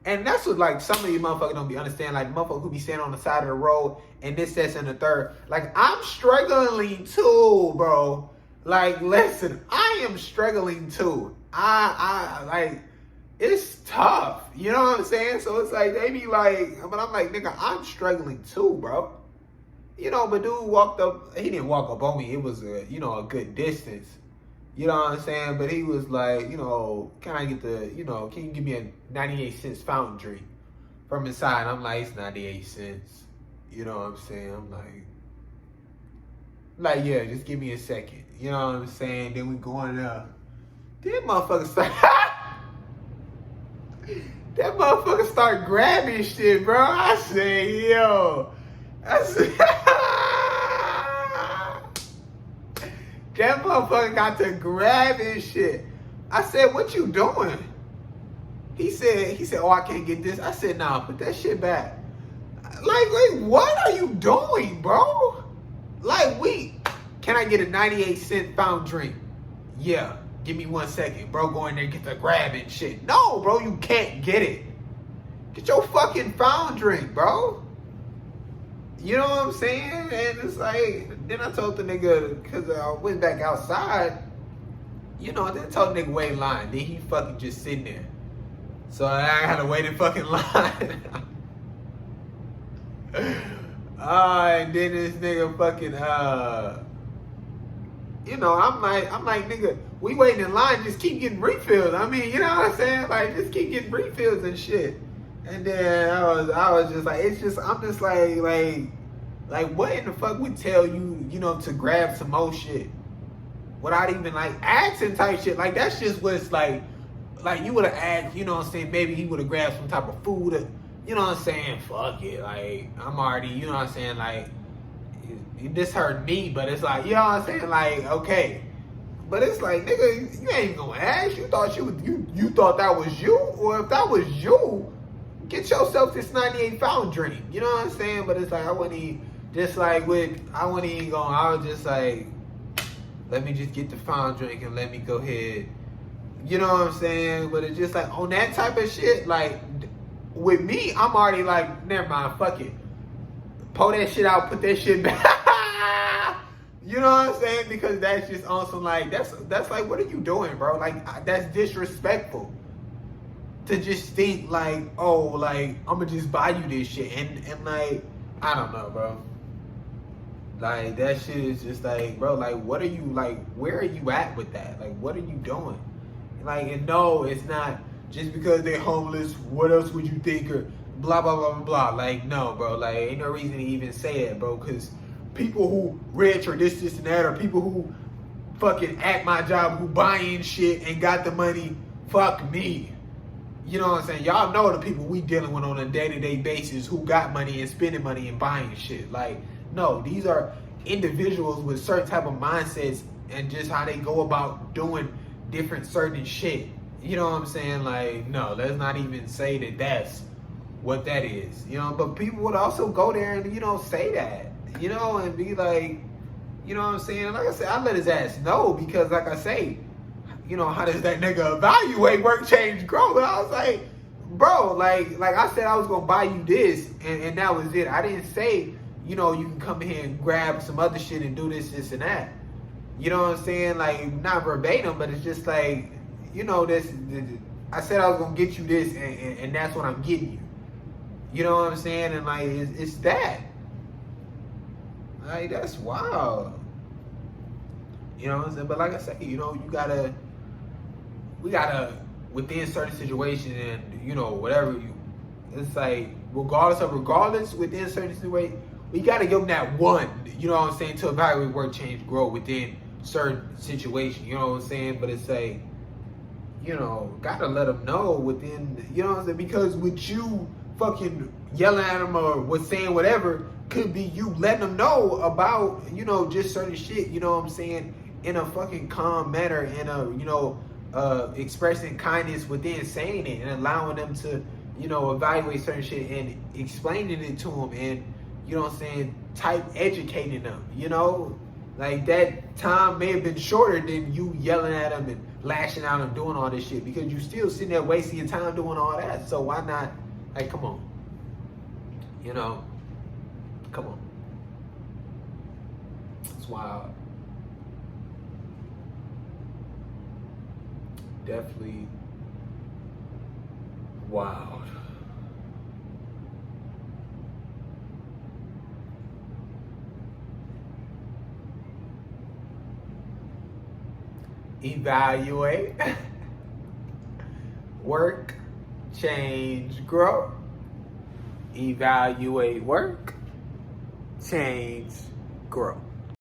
and that's what like some of you motherfuckers don't be understand. Like motherfuckers who be standing on the side of the road, and this, that's, and the third. Like I'm struggling too, bro. Like listen, I am struggling too. I like it's tough. You know what I'm saying? So it's like they be like, but I'm like, nigga, I'm struggling too, bro. You know, but dude walked up. He didn't walk up on me. It was a a good distance. You know what I'm saying? But he was like, can I get can you give me a 98 cents fountain drink from inside? I'm like, it's 98 cents. You know what I'm saying? I'm like, yeah, just give me a second. You know what I'm saying? Then we going up. That motherfucker start. That motherfucker start grabbing shit, bro. I say, yo. I said, that motherfucker got to grabbing shit. I said, what you doing? He said, oh, I can't get this. I said, nah, put that shit back. Like, what are you doing, bro? Like, can I get a 98 cent fountain drink? Yeah, give me 1 second. Bro, go in there and get the grabbing shit. No, bro, you can't get it. Get your fucking fountain drink, bro. You know what I'm saying? And it's like, then I told the nigga, because I went back outside, then I told the nigga wait in line. Then he fucking just sitting there. So I had to wait in fucking line. And then this nigga fucking, I'm like, nigga, we waiting in line, just keep getting refills. I mean, you know what I'm saying? Like, just keep getting refills and shit. And then I was just like, I'm just like what in the fuck would tell you, to grab some more shit without even like asking type shit. Like that's just what's like you would have asked, you know what I'm saying, maybe he would have grabbed some type of food, you know what I'm saying, fuck it, like I'm already, you know what I'm saying, like this hurt me, but it's like, you know what I'm saying, like okay. But it's like, nigga, you ain't even gonna ask. You thought you thought that was you, or if that was you, get yourself this 98 fountain drink. You know what I'm saying? But it's like I wouldn't even I was just like, let me just get the fountain drink and let me go ahead. You know what I'm saying? But it's just like on that type of shit, like with me, I'm already like, never mind, fuck it. Pull that shit out, put that shit back. You know what I'm saying? Because that's just on some like, that's like, what are you doing, bro? Like that's disrespectful. To just think like, oh, like I'm gonna just buy you this shit, and like I don't know, bro. Like that shit is just like, bro, like what are you like? Where are you at with that? Like what are you doing? Like, and no, it's not just because they're homeless. What else would you think? Or blah blah blah blah blah. Like no, bro. Like ain't no reason to even say it, bro. Because people who rich or this and that, or people who fucking at my job who buying shit and got the money, fuck me. You know what I'm saying? Y'all know the people we dealing with on a day-to-day basis who got money and spending money and buying shit. Like, no, these are individuals with certain type of mindsets and just how they go about doing different certain shit. You know what I'm saying? Like, no, let's not even say that that's what that is. But people would also go there and, say that, and be like, you know what I'm saying? And like I said, I let his ass know because, like I say, how does that nigga evaluate work, change, grow? But I was like, bro, like I said, I was gonna buy you this, and that was it. I didn't say, you can come here and grab some other shit and do this, and that. You know what I'm saying? Like, not verbatim, but it's just like, this. I said I was gonna get you this, and that's what I'm getting you. You know what I'm saying? And like, it's that. Like, that's wild. You know what I'm saying? But like I said, we gotta within certain situations and whatever it's like regardless within certain situations, we gotta give them that one, you know what I'm saying, to evaluate, work, change, grow within certain situations, you know what I'm saying. But it's like, gotta let them know within, you know what I'm saying, because with you fucking yelling at them or with saying whatever could be you letting them know about, just certain shit, you know what I'm saying, in a fucking calm manner, in a, expressing kindness within saying it and allowing them to, evaluate certain shit and explaining it to them and, type educating them, like that time may have been shorter than you yelling at them and lashing out and doing all this shit because you still sitting there wasting your time doing all that. So why not, like, come on, come on. It's wild. Definitely wild. Evaluate, work, change, grow. Evaluate, work, change, grow.